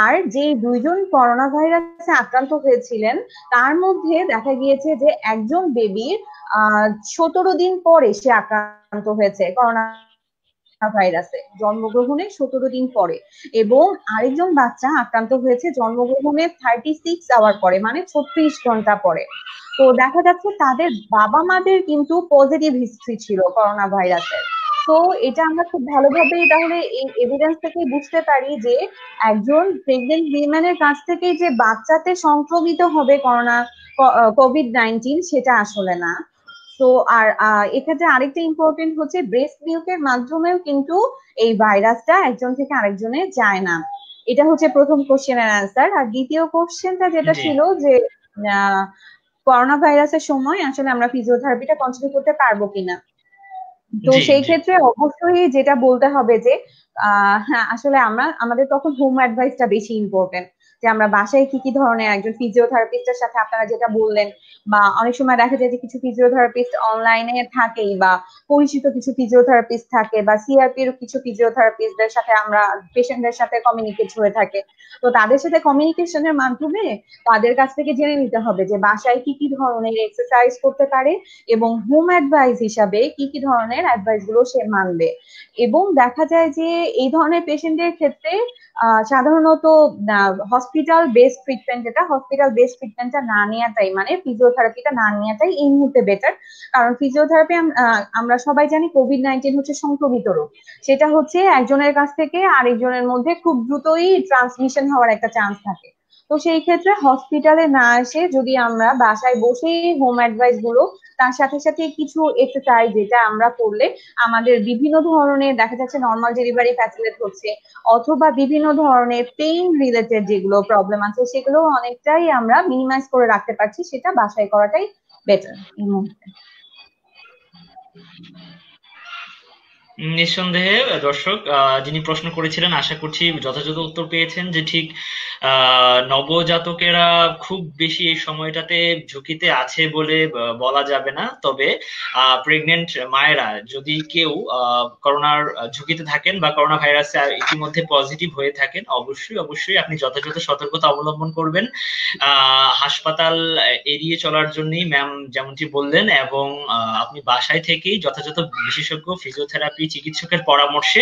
আর যে 2 জন করোনা ভাইরাসে আক্রান্ত হয়েছিলেন, তার মধ্যে দেখা গিয়েছে যে একজন বেবির 17 দিন পরে সে আক্রান্ত হয়েছে করোনা ভাইরাসে, জন্মগ্রহণের 17 দিন পরে। এবং আরেকজন বাচ্চা আক্রান্ত হয়েছে জন্মগ্রহণের 36 আওয়ার পরে, মানে 36 ঘন্টা পরে। তো দেখা যাচ্ছে তাদের বাবা মাদের কিন্তু পজিটিভ হিস্ট্রি ছিল করোনা ভাইরাসের। তো এটা আমরা খুব ভালোভাবে তাহলে এই এভিডেন্স থেকে বুঝতে পারি যে একজন প্রেগনেন্ট উইমেনের কাছ থেকে যে বাচ্চাতে সংক্রমিত হবে কোভিড-19 সেটা আসলে না। তো আর এক্ষেত্রে আরেকটা ইম্পর্টেন্ট হচ্ছে ব্রেস্ট মিল্কের মাধ্যমেও কিন্তু এই ভাইরাসটা একজন থেকে আরেকজনে যায় না। এটা হচ্ছে প্রথম কোশ্চেনের অ্যান্সার। আর দ্বিতীয় কোশ্চেনটা যেটা ছিল যে করোনা ভাইরাসের সময় আসলে আমরা ফিজিওথেরাপিটা কন্টিনিউ করতে পারবো কিনা। তো সেই ক্ষেত্রে অবশ্যই যেটা বলতে হবে যে হ্যাঁ, আসলে আমাদের তখন হোম অ্যাডভাইসটা বেশি ইম্পর্টেন্ট, যে আমরা বাসায় কি কি ধরনের, একজন ফিজিওথেরাপিস্টের সাথে আপনারা যেটা বললেন, বা অনেক সময় দেখা যায় যে কিছু ফিজিওথেরাপিস্ট অনলাইনে থাকেই, বা পরিচিত কিছু ফিজিওথেরাপিস্ট থাকে, বা সিআরপির কিছু ফিজিওথেরাপিস্টদের সাথে আমরা পেশেন্টদের সাথে কমিউনিকেট হয়ে থাকে। তো তাদের সাথে কমিউনিকেশনের মাধ্যমে তাদের কাছ থেকে জেনে নিতে হবে যে বাসায় কি কি ধরনের এক্সারসাইজ করতে পারে, এবং হোম অ্যাডভাইস হিসাবে কি কি ধরনের অ্যাডভাইস গুলো সে মানবে। এবং দেখা যায় যে এই ধরনের পেশেন্টের ক্ষেত্রে সাধারণত হসপিটাল বেসড ট্রিটমেন্টটা না নেওয়াটাই, মানে ফিজিওথেরাপিটা না নেওয়াটাই এই মুহূর্তে বেটার। কারণ ফিজিওথেরাপি আমরা সবাই জানি কোভিড-19 হচ্ছে সংক্রমিত রোগ, সেটা হচ্ছে একজনের কাছ থেকে আরেকজনের মধ্যে খুব দ্রুতই ট্রান্সমিশন হওয়ার একটা চান্স থাকে। তো সেই ক্ষেত্রে হসপিটালে না এসে যদি আমরা বাসায় বসেই হোম অ্যাডভাইস গুলো, তার সাথে সাথে কিছু এক্সারসাইজ যেটা আমরা করলে আমাদের বিভিন্ন ধরনের দেখা যাচ্ছে নর্মাল ডেলিভারি ফ্যাসিলিটেট হচ্ছে, অথবা বিভিন্ন ধরনের পেইন রিলেটেড যেগুলো প্রবলেম আছে সেগুলো অনেকটাই আমরা মিনিমাইজ করে রাখতে পারছি, সেটা বাসায় করাটাই বেটার এই মুহূর্তে। নিঃসন্দেহে দর্শক যিনি প্রশ্ন করেছিলেন আশা করছি যথাযথ উত্তর পেয়েছেন যে ঠিক নবজাতকেরা খুব বেশি এই সময়টাতে ঝুঁকিতে আছে বলে বলা যাবে না। তবে প্রেগনেন্ট মায়েরা যদি কেউ করোনার ঝুঁকিতে থাকেন বা করোনা ভাইরাসে ইতিমধ্যে পজিটিভ হয়ে থাকেন, অবশ্যই অবশ্যই আপনি যথাযথ সতর্কতা অবলম্বন করবেন, হাসপাতাল এড়িয়ে চলার জন্যই ম্যাম যেমনটি বললেন, এবং আপনি বাসায় থেকেই যথাযথ বিশেষজ্ঞ ফিজিওথেরাপি চিকিৎসকের পরামর্শে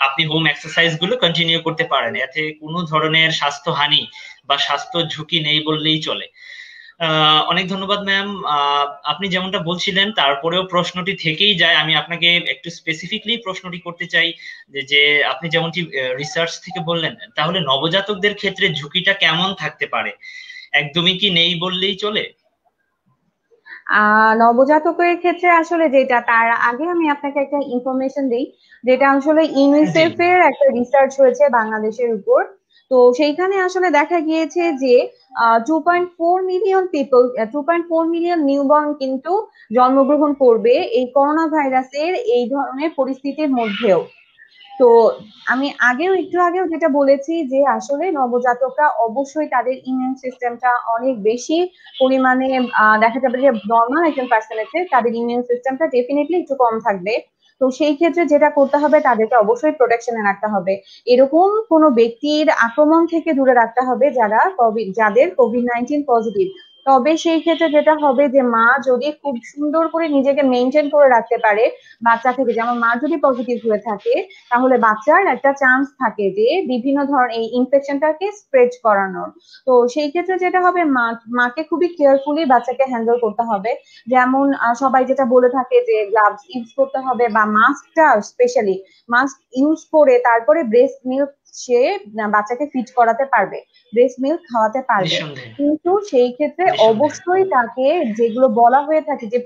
আপনি হোম এক্সারসাইজ গুলো কন্টিনিউ করতে পারেন। এতে কোনো ধরনের স্বাস্থ্যহানি বা স্বাস্থ্য ঝুঁকি নেই বললেই চলে। অনেক ধন্যবাদ ম্যাম। আপনি যেমনটা বলছিলেন তারপরেও প্রশ্নটি থেকেই যায়, আমি আপনাকে একটু স্পেসিফিকলি প্রশ্নটি করতে চাই যে আপনি যেমনটি রিসার্চ থেকে বললেন, তাহলে নবজাতকদের ক্ষেত্রে ঝুঁকিটা কেমন থাকতে পারে? একদমই কি নেই বললেই চলে? নবজাতকের ক্ষেত্রে আসলে যেটা, তার আগে আমি আপনাকে একটা ইনফরমেশন দিই, যেটা আসলে ইউনিসেফের একটা রিসার্চ হয়েছে বাংলাদেশের উপর। তো সেইখানে আসলে দেখা গিয়েছে যে 2.4 মিলিয়ন নিউবর্ন কিন্তু জন্মগ্রহণ করবে এই করোনা ভাইরাসের এই ধরনের পরিস্থিতির মধ্যেও। তো আমি একটু আগেও যেটা বলেছি যে আসলে নবজাতকরা অবশ্যই তাদের ইমিউন সিস্টেমটা অনেক বেশি পরিমাণে দেখা যাবে যে নর্মাল একজন পার্সনের চেয়ে তাদের ইমিউন সিস্টেমটা ডেফিনেটলি একটু কম থাকবে। তো সেই ক্ষেত্রে যেটা করতে হবে, তাদেরকে অবশ্যই প্রোটেকশনে রাখতে হবে, এরকম কোনো ব্যক্তির আক্রমণ থেকে দূরে রাখতে হবে যাদের কোভিড-19 পজিটিভ। তবে সেই ক্ষেত্রে যেটা হবে যে মা যদি খুব সুন্দর করে নিজেকে মেনটেন করে রাখতে পারে বাচ্চা থেকে, যেমন মা যদি পজিটিভ হয়ে থাকে তাহলে বাচ্চার একটা চান্স থাকে যে বিভিন্ন ধরনের এই ইনফেকশনটাকে স্প্রেড করানোর। তো সেই ক্ষেত্রে যেটা হবে, মাকে খুবই কেয়ারফুলি বাচ্চাকে হ্যান্ডেল করতে হবে। যেমন সবাই যেটা বলে থাকে যে গ্লাভস ইউজ করতে হবে, বা মাস্কটা স্পেশালি মাস্ক ইউজ করে তারপরে ব্রেস্ট মিল্ক সে বাচ্চাকে ফিড করাতে পারবে, ব্রেস্ট মিল্ক খাওয়াতে পারবে। নিঃসন্দেহে কিন্তু সেই ক্ষেত্রে নিঃসন্দেহে অবশ্যই তাকে যেগুলো বলা হয়ে থাকে যে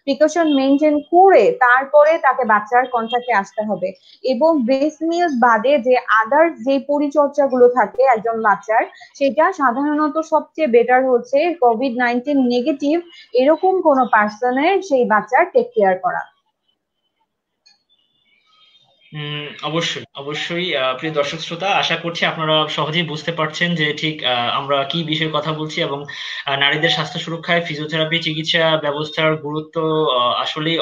প্রিকশন মেনটেন করে তারপরে তাকে বাচ্চার কন্ট্যাক্টে আসতে হবে। এবং ব্রেস্ট মিল্ক বাদে যে আদার যে পরিচর্যাগুলো থাকে একজন বাচ্চার, সেটা সাধারণত সবচেয়ে বেটার হচ্ছে কোভিড-19 নেগেটিভ এরকম কোনো পার্সনের সেই বাচ্চার টেক কেয়ার করা। অবশ্যই অবশ্যই প্রিয় দর্শক শ্রোতা, আশা করছি আপনারা সহজেই বুঝতে পারছেন যে ঠিক আমরা কি বিষয়ে কথা বলছি, এবং নারীদের স্বাস্থ্য সুরক্ষায় ফিজিওথেরাপি চিকিৎসা ব্যবস্থার গুরুত্ব আসলেই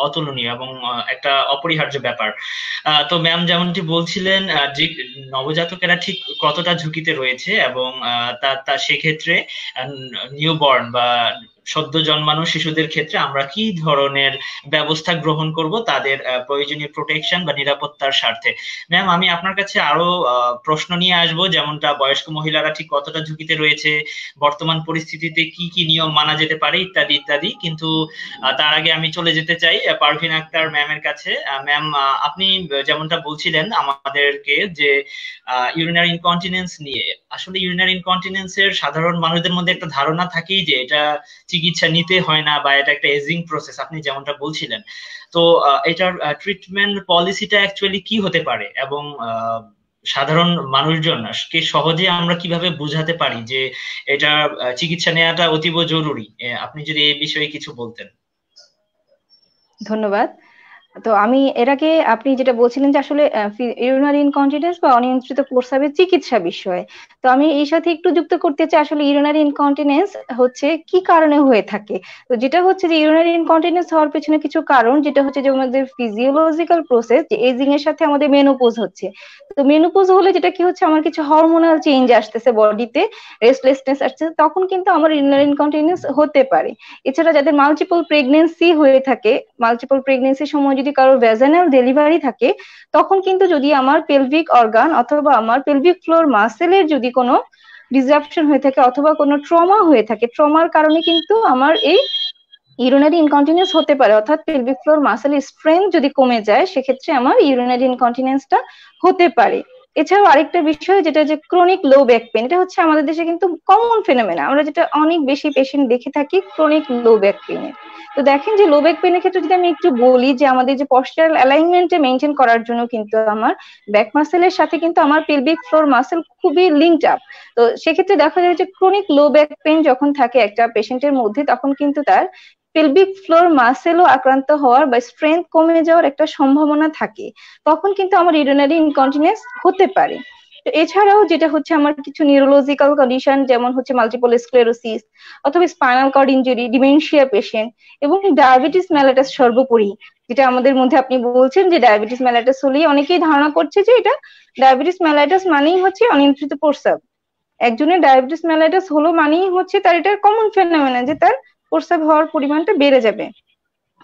অতুলনীয় এবং একটা অপরিহার্য ব্যাপার। তো ম্যাম যেমনটি বলছিলেন যে নবজাতকেরা ঠিক কতটা ঝুঁকিতে রয়েছে, এবং তা সেক্ষেত্রে নিউবর্ন বা সদ্য জন্মানো শিশুদের ক্ষেত্রে আমরা কি ধরনের ব্যবস্থা গ্রহণ করব তাদের প্রয়োজনীয় প্রোটেকশন বা নিরাপত্তার স্বার্থে। ম্যাম, আমি আপনার কাছে আরো প্রশ্ন নিয়ে আসব, যেমনটা বয়স্ক মহিলারা ঠিক কতটা ঝুঁকিতে রয়েছে, বর্তমান পরিস্থিতিতে কি কি নিয়ম মানা যেতে পারে, ইত্যাদি ইত্যাদি। কিন্তু তার আগে আমি চলে যেতে চাই পারভিন আক্তার ম্যামের কাছে। ম্যাম, আপনি যেমনটা বলছিলেন আমাদেরকে যে ইউরিনারি ইনকন্টিনেন্স নিয়ে, আসলে ইউরিনারি ইনকন্টিনেন্সের সাধারণ মানুষদের মধ্যে একটা ধারণা থাকেই যে এটা চিকিৎসা নিতে হয় না বা এটা একটা এজিং প্রসেস, আপনি যেমনটা বলছিলেন। তো এটার ট্রিটমেন্ট পলিসিটা অ্যাকচুয়ালি কি হতে পারে, এবং সাধারণ মানুষজন কে সহজে আমরা কিভাবে বুঝাতে পারি যে এটা চিকিৎসা নেওয়াটা অতীব জরুরি? আপনি যদি এই বিষয়ে কিছু বলতেন। ধন্যবাদ। তো আমি এর আগে আপনি যেটা বলছিলেন যে আসলে ইউরিনারি ইনকন্টিনেন্স বা অনিয়ন্ত্রিত প্রস্রাবের চিকিৎসা বিষয়ে, তো আমি এই সাথে একটু যুক্ত করতে চাই আসলে ইউরিনারি ইনকন্টিনেন্স হচ্ছে কি কারণে হয়ে থাকে। তো যেটা হচ্ছে যে ইউরিনারি ইনকন্টিনেন্স হওয়ার পেছনে কিছু কারণ, যেটা হচ্ছে যে আমাদের ফিজিওলজিক্যাল প্রসেস, যে এজিং এর সাথে আমাদের মেনোপোজ হচ্ছে। তো মেনোপোজ হলে যেটা কি হচ্ছে, আমার কিছু হরমোনাল চেঞ্জ আসতেছে বডিতে, রেস্টলেসনেস আসছে, তখন কিন্তু আমার ইউরিনারি ইনকন্টিনেন্স হতে পারে। এছাড়া যাদের মাল্টিপল প্রেগনেন্সি হয়ে থাকে, মাল্টিপল প্রেগনেন্সির সময় যদি কারোর ভ্যাজাইনাল ডেলিভারি থাকে, তখন কিন্তু যদি আমার পেলভিক অর্গান অথবা আমার পেলভিক ফ্লোর মাসেলের যদি কোনো ডিসরাপশন হয়ে থাকে অথবা কোনো ট্রমা হয়ে থাকে, ট্রমার কারণে কিন্তু আমার এই ইউরিনারি ইনকন্টিনেন্স হতে পারে। অর্থাৎ পেলভিক ফ্লোর মাসেল স্ট্রেংথ যদি কমে যায়, সেক্ষেত্রে আমার ইউরিনারি ইনকন্টিনেন্সটা হতে পারে। এছাড়াও আরেকটা বিষয় যেটা যে ক্রনিক লো ব্যাক পেন, এটা হচ্ছে আমাদের দেশে কিন্তু কমন ফেনোমেনা, আমরা যেটা অনেক বেশি পেশেন্ট দেখে থাকি ক্রনিক লো ব্যাক পেনের। তো দেখেন যে লো ব্যাক পেনের ক্ষেত্রে যদি আমি একটু বলি যে আমাদের যে পশ্চারাল অ্যালাইনমেন্টে মেনটেন করার জন্য কিন্তু আমার ব্যাক মাসেলের সাথে কিন্তু আমার পেলভিক ফ্লোর মাসেল খুবই লিঙ্কড আপ। তো সেক্ষেত্রে দেখা যায় যে ক্রনিক লো ব্যাক পেন যখন থাকে একটা পেশেন্টের মধ্যে, তখন কিন্তু তার পেলভিক ফ্লোর মাসেলও আক্রান্ত হওয়ার বা স্ট্রেংথ কমে যাওয়ার একটা সম্ভাবনা থাকে, তখন কিন্তু আমার ইউরিনারি ইনকন্টিনেন্স হতে পারে। তো এছাড়াও যেটা হচ্ছে আমার কিছু নিউরোলজিক্যাল কন্ডিশন, যেমন হচ্ছে মাল্টিপল স্ক্লেরোসিস অথবা spinal cord injury, dementia patient এবং ডায়াবেটিস মেলাটাস সর্বোপরি, যেটা আমাদের মধ্যে আপনি বলছেন যে ডায়াবেটিস মেলাটাস হলেই অনেকেই ধারণা করছে যে এটা ডায়াবেটিস মেলাটাস মানেই হচ্ছে অনিয়ন্ত্রিত প্রস্রাব। একজনের ডায়াবেটিস মেলাইটাস হলো মানেই হচ্ছে তার এটা কমন ফেনোমেনা যে তার প্রস্রাব হওয়ার পরিমাণটা বেড়ে যাবে।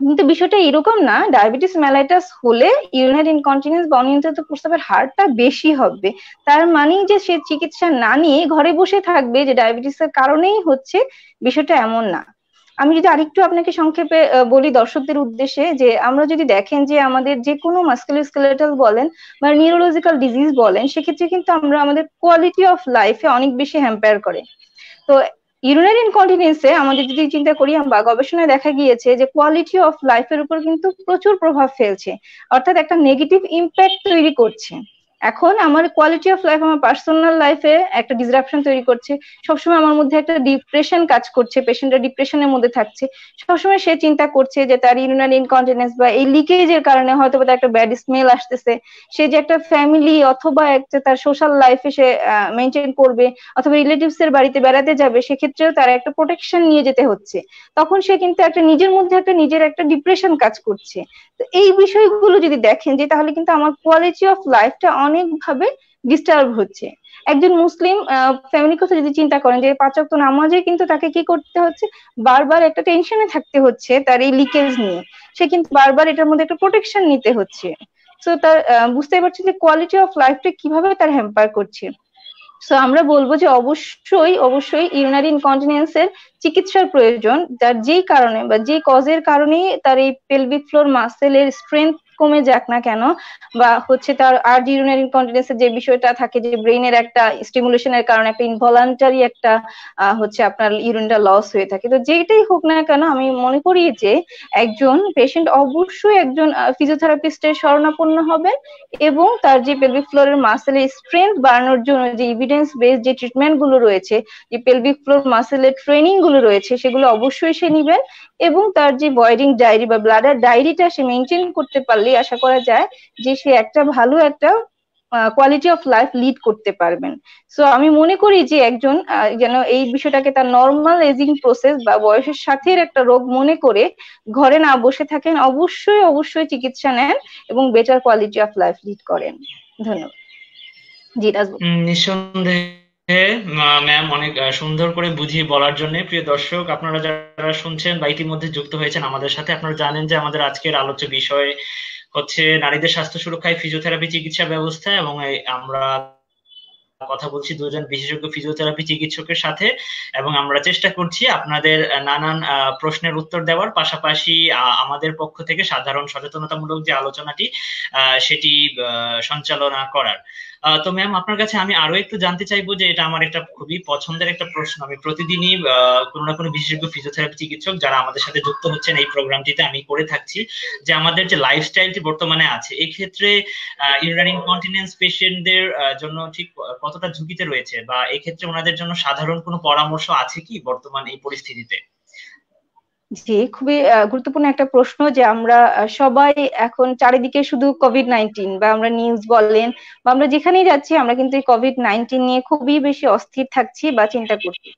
কিন্তু বিষয়টা এরকম না, ডায়াবেটিস মেলাইটাস হলে ইউরিনারি ইনকন্টিনেন্স বা অনিয়ন্ত্রিত প্রস্রাবের হারটা বেশি হবে। তার মানেই যে সে চিকিৎসা না নিয়ে ঘরে বসে থাকবে যে ডায়াবেটিসের কারণেই হচ্ছে, বিষয়টা এমন না। আমি যদি আরেকটু আপনাকে সংক্ষেপে বলি দর্শকদের উদ্দেশ্যে, যে আমরা যদি দেখেন যে আমাদের যে কোনো মাস্কুলোস্কেলেটাল বলেন বা নিউরোলজিক্যাল ডিজিজ বলেন, সেক্ষেত্রে কিন্তু আমরা আমাদের কোয়ালিটি অফ লাইফে অনেক বেশি হ্যাম্পার করে। তো ইউরিনারি ইনকন্টিনেন্সে আমাদের যদি চিন্তা করি বা গবেষণায় দেখা গিয়েছে যে কোয়ালিটি অফ লাইফের উপর কিন্তু প্রচুর প্রভাব ফেলছে, অর্থাৎ একটা নেগেটিভ ইম্প্যাক্ট তৈরি করছে। এখন আমার কোয়ালিটি অফ লাইফ, আমার পার্সোনাল লাইফে একটা ডিসরাপশন তৈরি করছে। সবসময় আমার মধ্যে একটা ডিপ্রেশন কাজ করছে, পেশেন্টটা ডিপ্রেশনের মধ্যে থাকছে, সবসময় সে চিন্তা করছে যে তার ইউরিনারি ইনকন্টিনেন্স বা এই লিকেজের কারণে হয়তো তার একটা ব্যাড স্মেল আসতেছে। সে যে একটা ফ্যামিলি অথবা একটা তার সোশ্যাল লাইফে সে মেনটেন করবে অথবা রিলেটিভস এর বাড়িতে বেড়াতে যাবে, সেক্ষেত্রেও তার একটা প্রোটেকশন নিয়ে যেতে হচ্ছে। তখন সে কিন্তু একটা নিজের মধ্যে একটা নিজের একটা ডিপ্রেশন কাজ করছে। তো এই বিষয়গুলো যদি দেখেন যে, তাহলে কিন্তু আমার কোয়ালিটি অফ লাইফটা অনেকভাবে ডিস্টার্ব হচ্ছে। একজন মুসলিম ফ্যামিলির কথা যদি চিন্তা করেন, যে 5 ওয়াক্ত নামাজে কিন্তু তাকে কি করতে হচ্ছে, বারবার একটা টেনশনে থাকতে হচ্ছে তার এই লিকেজ নিয়ে, সে কিন্তু বারবার এটার মধ্যে একটা প্রোটেকশন নিতে হচ্ছে। তো তার বুঝতেই পারছেন যে কোয়ালিটি অফ লাইফটা কিভাবে তার হ্যাম্পার করছে। সো আমরা বলবো যে অবশ্যই অবশ্যই ইউরিনারি ইনকন্টিনেন্স এর চিকিৎসার প্রয়োজন, যার যেই কারণে বা যে কজের কারণে তার এই পেলভিক ফ্লোর মাসেলের স্ট্রেংথ কমে যাক না কেন, বা হচ্ছে তার আর্জ ইউরিনারি ইনকন্টিনেন্সের যে বিষয়টা থাকে যে ব্রেইনের একটা স্টিমুলেশনের কারণে একটা ইনভলান্টারি একটা হচ্ছে আপনার ইউরিনটা লস হয়ে থাকে, তো যেটাই হোক না কেন আমি মনে করি যে একজন পেশেন্ট অবশ্যই একজন ফিজিওথেরাপিস্টের শরণাপন্ন হবেন, এবং তার যে পেলভিক ফ্লোরের মাসেলের স্ট্রেংথ বাড়ানোর জন্য যে এভিডেন্স বেস যে ট্রিটমেন্ট গুলো রয়েছে, যে পেলভিক ফ্লোর মাসেলের ট্রেনিং গুলো রয়েছে, সেগুলো অবশ্যই সে নিবেন। এবং তার যে ভয়েডিং ডায়েরি বা ব্লাডার ডায়েরিটা সে মেনটেন করতে পারলেই আশা করা যায় যে সে একটা ভালো একটা কোয়ালিটি অফ লাইফ লিড করতে পারবেন। সো আমি মনে করি যে একজন যেন এই বিষয়টাকে তার নর্মাল এজিং প্রসেস বা বয়সের সাথে একটা রোগ মনে করে ঘরে না বসে থাকেন, অবশ্যই অবশ্যই চিকিৎসা নেন এবং better quality of life lead করেন। ধন্যবাদ। জি রাজবু। নিঃসন্দেহে ম্যাম অনেক সুন্দর করে বুঝিয়ে বলার জন্য। প্রিয় দর্শক, আপনারা যারা শুনছেন বা ইতিমধ্যে যুক্ত হয়েছেন আমাদের সাথে, আপনারা জানেন যে আমাদের আজকের আলোচ্য বিষয় হচ্ছে নারীদের স্বাস্থ্য সুরক্ষায় ফিজিওথেরাপি চিকিৎসা ব্যবস্থা, এবং আমরা কথা বলছি দুজন বিশেষজ্ঞ ফিজিওথেরাপি চিকিৎসকের সাথে, এবং আমরা চেষ্টা করছি আপনাদের নানান প্রশ্নের উত্তর দেওয়ার পাশাপাশি আমাদের পক্ষ থেকে সাধারণ সচেতনতামূলক যে আলোচনাটি সেটি সঞ্চালনা করার। তো ম্যাম, আপনার কাছে আমি আরো একটু জানতে চাইবো, যে এটা আমার একটা খুবই পছন্দের একটা প্রশ্ন। আমি প্রতিদিনই কোনো না কোনো বিশেষজ্ঞ ফিজিওথেরাপি চিকিৎসক যারা আমাদের সাথে যুক্ত হচ্ছেন এই প্রোগ্রামটিতে আমি করে থাকছি, যে আমাদের যে লাইফস্টাইলটি বর্তমানে আছে এই ক্ষেত্রে ইউরিনারি ইনকন্টিনেন্স পেশেন্টদের জন্য ঠিক কতটা ঝুঁকিতে রয়েছে, বা এই ক্ষেত্রে ওনাদের জন্য সাধারণ কোনো পরামর্শ আছে কি বর্তমান এই পরিস্থিতিতে? জি, খুবই গুরুত্বপূর্ণ একটা প্রশ্ন, যে আমরা সবাই এখন চারিদিকে শুধু কোভিড-19 বা আমরা নিউজ বলেন বা আমরা যেখানেই যাচ্ছি আমরা কিন্তু এই কোভিড-19 নিয়ে খুবই বেশি অস্থির থাকছি বা চিন্তা করছি।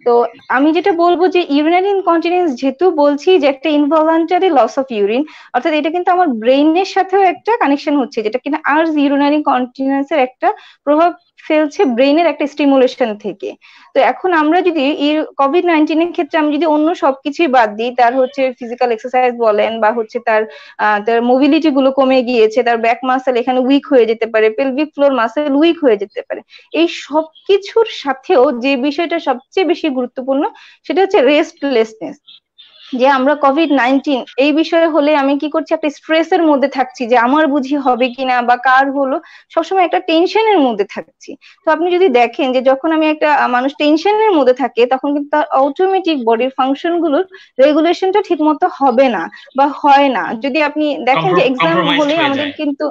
তো আমি যেটা বলবো যে ইউরিনারি ইনকন্টিনেন্স যেহেতু বলছি যে একটা ইনভলন্টারি লস অফ ইউরিন, অর্থাৎ এটা কিন্তু আমার ব্রেইনের সাথেও একটা কানেকশন হচ্ছে, যেটা কিনা আর্জ ইউরিনারি ইনকন্টিনেন্সের একটা প্রভাব ফেলছে ব্রেইনের একটা স্টিমুলেশন থেকে। তো এখন আমরা যদি এই কোভিড-19 এর ক্ষেত্রে আমি যদি অন্য সবকিছুই বাদ দিই, তার হচ্ছে ফিজিক্যাল এক্সারসাইজ বলেন বা হচ্ছে তার মোবিলিটি গুলো কমে গিয়েছে, তার ব্যাক মাসেল এখানে উইক হয়ে যেতে পারে, পেলভিক ফ্লোর মাসেল উইক হয়ে যেতে পারে, এই সবকিছুর সাথেও যে বিষয়টা সবচেয়ে বেশি গুরুত্বপূর্ণ সেটা হচ্ছে রেস্টলেসনেস। যে আমরা কোভিড-19 এই বিষয়ে হলে আমি কি করছি, একটা স্ট্রেসের মধ্যে থাকছি যে আমার বুঝি হবে কিনা বা কার হলো, সবসময় একটা টেনশনের মধ্যে থাকছি। তো আপনি যদি দেখেন যে যখন আমি একটা মানুষ টেনশনের মধ্যে থাকে তখন কিন্তু তার অটোমেটিক বডির ফাংশন গুলোর রেগুলেশনটা ঠিক মতো হবে না বা হয় না। যদি আপনি দেখেন যে এক্সাম কম্প্রোমাইজড হলে হয়ে আমাদের যায়। কিন্তু,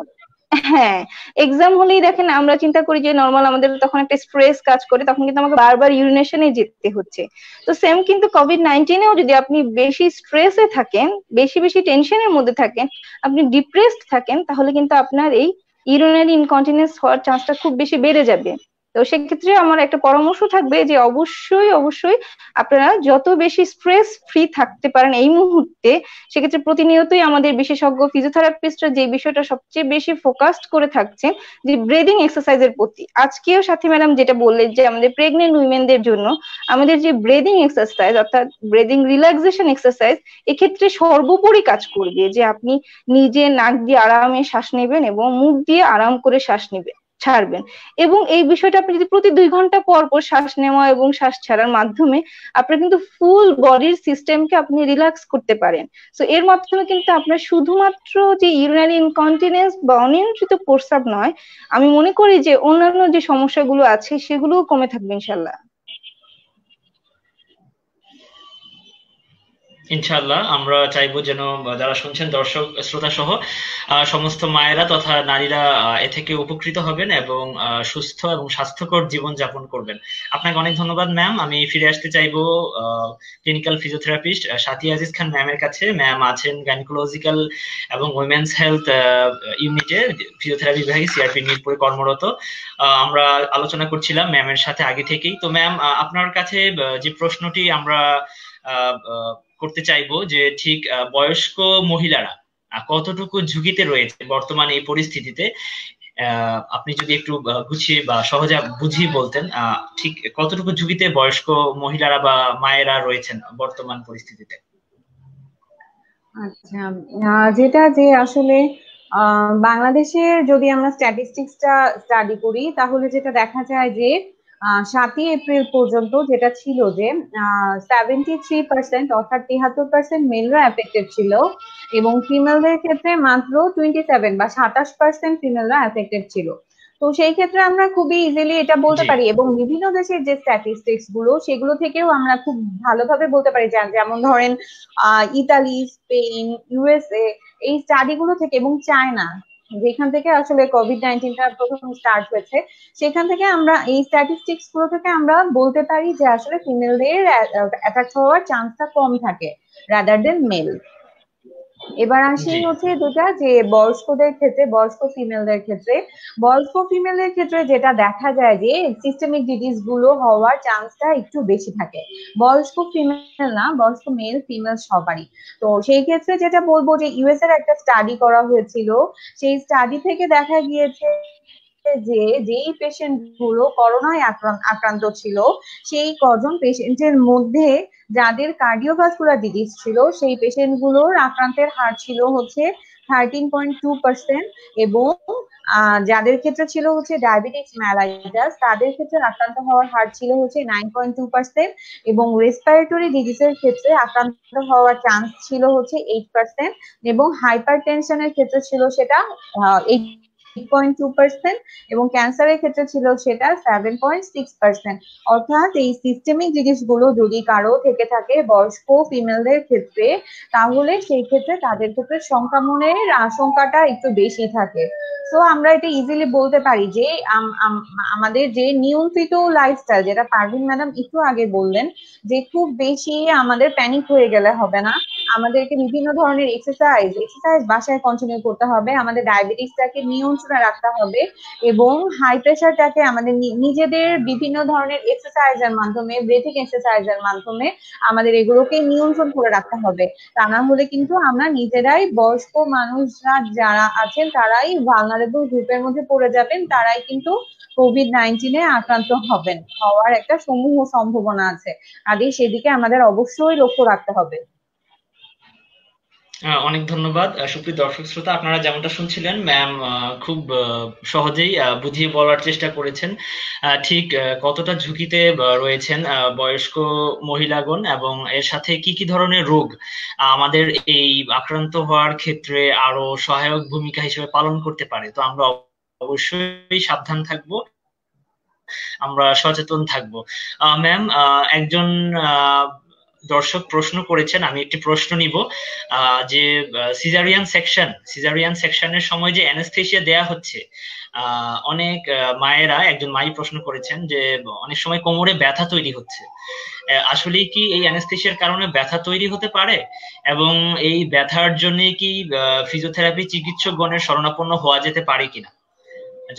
হ্যাঁ, এক্সাম হলেই দেখেন আমরা চিন্তা করি যে নর্মাল আমাদের তখন একটা স্ট্রেস কাজ করে, তখন কিন্তু আমাকে বারবার ইউরিনেশনে যেতে হচ্ছে। তো সেম কিন্তু কোভিড-19এও যদি আপনি বেশি স্ট্রেসে থাকেন, বেশি বেশি টেনশনের মধ্যে থাকেন, আপনি ডিপ্রেসড থাকেন, তাহলে কিন্তু আপনার এই ইউরিনারি ইনকন্টিনেন্স হওয়ার চান্সটা খুব বেশি বেড়ে যাবে। তো সেক্ষেত্রে আমার একটা পরামর্শ থাকবে যে অবশ্যই অবশ্যই আপনারা যত বেশি স্ট্রেস ফ্রি থাকতে পারেন এই মুহূর্তে, সেক্ষেত্রে প্রতিনিয়তই আমাদের বিশেষজ্ঞ ফিজিওথেরাপিস্টরা যে বিষয়টা সবচেয়ে বেশি ফোকাসড করে থাকছেন যে ব্রিদিং এক্সারসাইজের প্রতি। আজকেও সাথী ম্যাডাম যেটা বললেন যে আমাদের প্রেগনেন্ট উইমেনদের জন্য আমাদের যে ব্রিদিং এক্সারসাইজ অর্থাৎ ব্রিদিং রিল্যাক্সেশন এক্সারসাইজ এক্ষেত্রে সর্বোপরি কাজ করবে, যে আপনি নিজে নাক দিয়ে আরামে শ্বাস নেবেন এবং মুখ দিয়ে আরাম করে শ্বাস নেবেন, ছাড়বেন। এবং এই বিষয়টা আপনি যদি প্রতি 2 ঘন্টা পর পর শ্বাস নেওয়া এবং শ্বাস ছাড়ার মাধ্যমে আপনার কিন্তু ফুল বডির সিস্টেমকে আপনি রিল্যাক্স করতে পারেন। তো এর মাধ্যমে কিন্তু আপনার শুধুমাত্র যে ইউরিনারি ইনকন্টিনেন্স বা অনিয়ন্ত্রিত প্রস্রাব নয়, আমি মনে করি যে অন্যান্য যে সমস্যাগুলো আছে সেগুলোও কমে থাকবে ইনশাল্লাহ। ইনশাআল্লাহ আমরা চাইবো যেন যারা শুনছেন দর্শক শ্রোতা সহ সমস্ত মায়েরা তথা নারীরা এ থেকে উপকৃত হবেন এবং সুস্থ এবং স্বাস্থ্যকর জীবন যাপন করবেন। আপনাকে অনেক ধন্যবাদ ম্যাম। আমি ফিরে আসতে চাইবো ক্লিনিক্যাল ফিজিওথেরাপিস্ট সাথী আজিজ খান ম্যামের কাছে। ম্যাম আছেন গাইনোকোলজিক্যাল এবং উইমেন্স হেলথ ইউনিটে ফিজিওথেরাপি বিভাগে সিআরপি মিরপুরে কর্মরত। আমরা আলোচনা করছিলাম ম্যামের সাথে আগে থেকেই। তো ম্যাম, আপনার কাছে যে প্রশ্নটি আমরা করতে চাইবো, যে ঠিক বয়স্ক মহিলারা কতটুকু ঝুঁকিতে রয়েছে বর্তমানে এই পরিস্থিতিতে, আপনি যদি একটু গুছিয়ে বা সহজে বুঝিয়ে বলতেন, ঠিক কতটুকু ঝুঁকিতে বয়স্ক মহিলারা বা মায়েরা রয়েছেন বর্তমান পরিস্থিতিতে? আচ্ছা, যেটা যে আসলে বাংলাদেশের যদি আমরা স্ট্যাটিস্টিক্সটা স্টাডি করি তাহলে যেটা দেখা যায় যে 7ই এপ্রিল পর্যন্ত যেটা ছিল যে 73% অর্থাৎ 73% মেলরা এফেক্টেড ছিল এবং ফিমেলদের ক্ষেত্রে মাত্র 27 বা 27% ফিমেলরা এফেক্টেড ছিল। তো সেই ক্ষেত্রে আমরা খুবই ইজিলি এটা বলতে জি পারি এবং বিভিন্ন দেশের যে স্ট্যাটিস্টিক্স গুলো সেগুলো থেকেও আমরা খুব ভালোভাবে বলতে পারি, যেমন ধরেন ইতালি, স্পেন, ইউএসএ, এই স্টাডি গুলো থেকে এবং চায়না, যেখান থেকে আসলে কোভিড-19টা প্রথম স্টার্ট হয়েছে, সেখান থেকে আমরা এই স্ট্যাটিস্টিক্স গুলো থেকে আমরা বলতে পারি যে আসলে ফিমেলদের অ্যাটাক হওয়ার চান্সটা কম থাকে রাদার দেন মেল। এবার আসি জি হচ্ছে যেটা যে বয়স্কদের ক্ষেত্রে, বয়স্ক ফিমেলের ক্ষেত্রে যেটা দেখা যায় যে সিস্টেমিক ডিজিজ গুলো হওয়ার চান্সটা একটু বেশি থাকে। বয়স্ক ফিমেল না, বয়স্ক মেল ফিমেল সবারই। তো সেই ক্ষেত্রে যেটা বলবো যে ইউএস এর একটা স্টাডি করা হয়েছিল, সেই স্টাডি থেকে দেখা গিয়েছে যে যেই পেশেন্ট গুলো করোনায় আক্রান্ত ছিল, সেই কজন পেশেন্টের মধ্যে যাদের কার্ডিওভাস্কুলার ডিজিজ ছিল, সেই পেশেন্ট গুলোর আক্রান্তের হার ছিল হচ্ছে 13.2% এবং যাদের ক্ষেত্রে ছিল হচ্ছে ডায়াবেটিস ম্যালাইটাস, তাদের ক্ষেত্রে আক্রান্ত হওয়ার হার ছিল হচ্ছে 9.2% এবং রেসপিরেটরি ডিজিজের ক্ষেত্রে আক্রান্ত হওয়ার চান্স ছিল হচ্ছে 8% এবং হাইপার টেনশনের ক্ষেত্রে ছিল সেটা 8.2% এবং ক্যান্সারের ক্ষেত্রে ছিল সেটা 7.6%। অর্থাৎ এই সিস্টেমিক জিনিসগুলো যদি কারো থেকে থাকে বয়স্ক ফিমেলদের ক্ষেত্রে, তাহলে সেই ক্ষেত্রে তাদের ক্ষেত্রে সংক্রমণের আশঙ্কাটা একটু বেশি থাকে। তো আমরা এটা ইজিলি বলতে পারি যে আমাদের যে নিয়ন্ত্রিত লাইফস্টাইল, যেটা পারভিন ম্যাডাম একটু আগে বললেন, যে খুব বেশি আমাদের প্যানিক হয়ে গেলে হবে না, আমাদেরকে বিভিন্ন ধরনের এক্সারসাইজ বাসায় কন্টিনিউ করতে হবে, আমাদের ডায়াবেটিসটাকে নিয়ন্ত্রণে রাখতে হবে এবং হাই প্রেশারটাকে আমাদের নিজেদের বিভিন্ন ধরনের এক্সারসাইজের মাধ্যমে, ব্রিথিং এক্সারসাইজের মাধ্যমে আমাদের এগুলোকে নিয়ন্ত্রণ করে রাখতে হবে। তা না হলে কিন্তু আমরা নিজেরাই, বয়স্ক মানুষরা যারা আছেন তারাই ভালনারেবল গ্রুপের মধ্যে পড়ে যাবেন, তারাই কিন্তু কোভিড-19 আক্রান্ত হওয়ার একটা সমূহ সম্ভাবনা আছে। কাজেই সেদিকে আমাদের অবশ্যই লক্ষ্য রাখতে হবে। অনেক ধন্যবাদ সুপ্রিয় দর্শক শ্রোতা, আপনারা যেমনটা শুনছিলেন ম্যাম খুব সহজেই বুঝিয়ে বলার চেষ্টা করেছেন ঠিক কতটা ঝুঁকিতে রয়েছেন বয়স্ক মহিলাগণ এবং এর সাথে কি কি ধরনের রোগ আমাদের এই আক্রান্ত হওয়ার ক্ষেত্রে আরো সহায়ক ভূমিকা হিসেবে পালন করতে পারে। তো আমরা অবশ্যই সাবধান থাকব, আমরা সচেতন থাকব। ম্যাম, একজন দর্শক প্রশ্ন করেছেন, আমি একটি প্রশ্ন নিব যে সিজারিয়ান সেকশনের সময় যে অ্যানেস্থেসিয়া দেয়া হচ্ছে, অনেক মায়েরা, একজন মাই প্রশ্ন করেছেন যে অনেক সময় কোমরে ব্যথা তৈরি হচ্ছে, আসলে কি এই অ্যানেস্থেসিয়ার কারণে ব্যথা তৈরি হতে পারে এবং এই ব্যথার জন্য কি ফিজিওথেরাপি চিকিৎসকগণের শরণাপন্ন হওয়া যেতে পারে কিনা,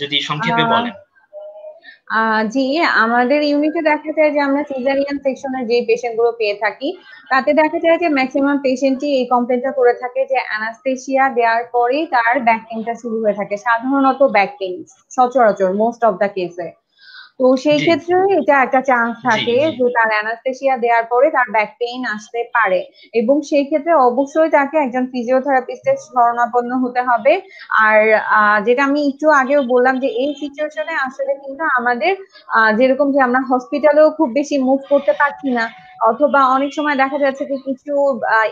যদি সংক্ষেপে বলেন। জি, আমাদের ইউনিটে দেখা যায় যে আমরা সিজারিয়ান সেকশনের যে পেশেন্ট গুলো পেয়ে থাকি, তাতে দেখা যায় যে ম্যাক্সিমাম পেশেন্টই এই কমপ্লেনটা করে থাকে যে অ্যানাস্থেসিয়া দেওয়ার পরেই তার ব্যাক পেইনটা শুরু হয়ে থাকে, সাধারণত ব্যাক পেইন, সচরাচর মোস্ট অফ দা কেসে। তো সেই জি ক্ষেত্রে এটা একটা চান্স জি থাকে জি যে তার অ্যানাস্থেসিয়া দেওয়ার পরে তার ব্যাক পেইন আসতে পারে এবং সেই ক্ষেত্রে অবশ্যই তাকে একজন ফিজিওথেরাপিস্টের শরণাপন্ন হতে হবে। আর যেটা আমি একটু আগেও বললাম যে এই সিচুয়েশনে আসলে কিন্তু আমাদের যেরকম যে আমরা হসপিটালেও খুব বেশি মুভ করতে পারছি না, অথবা অনেক সময় দেখা যাচ্ছে যে কিছু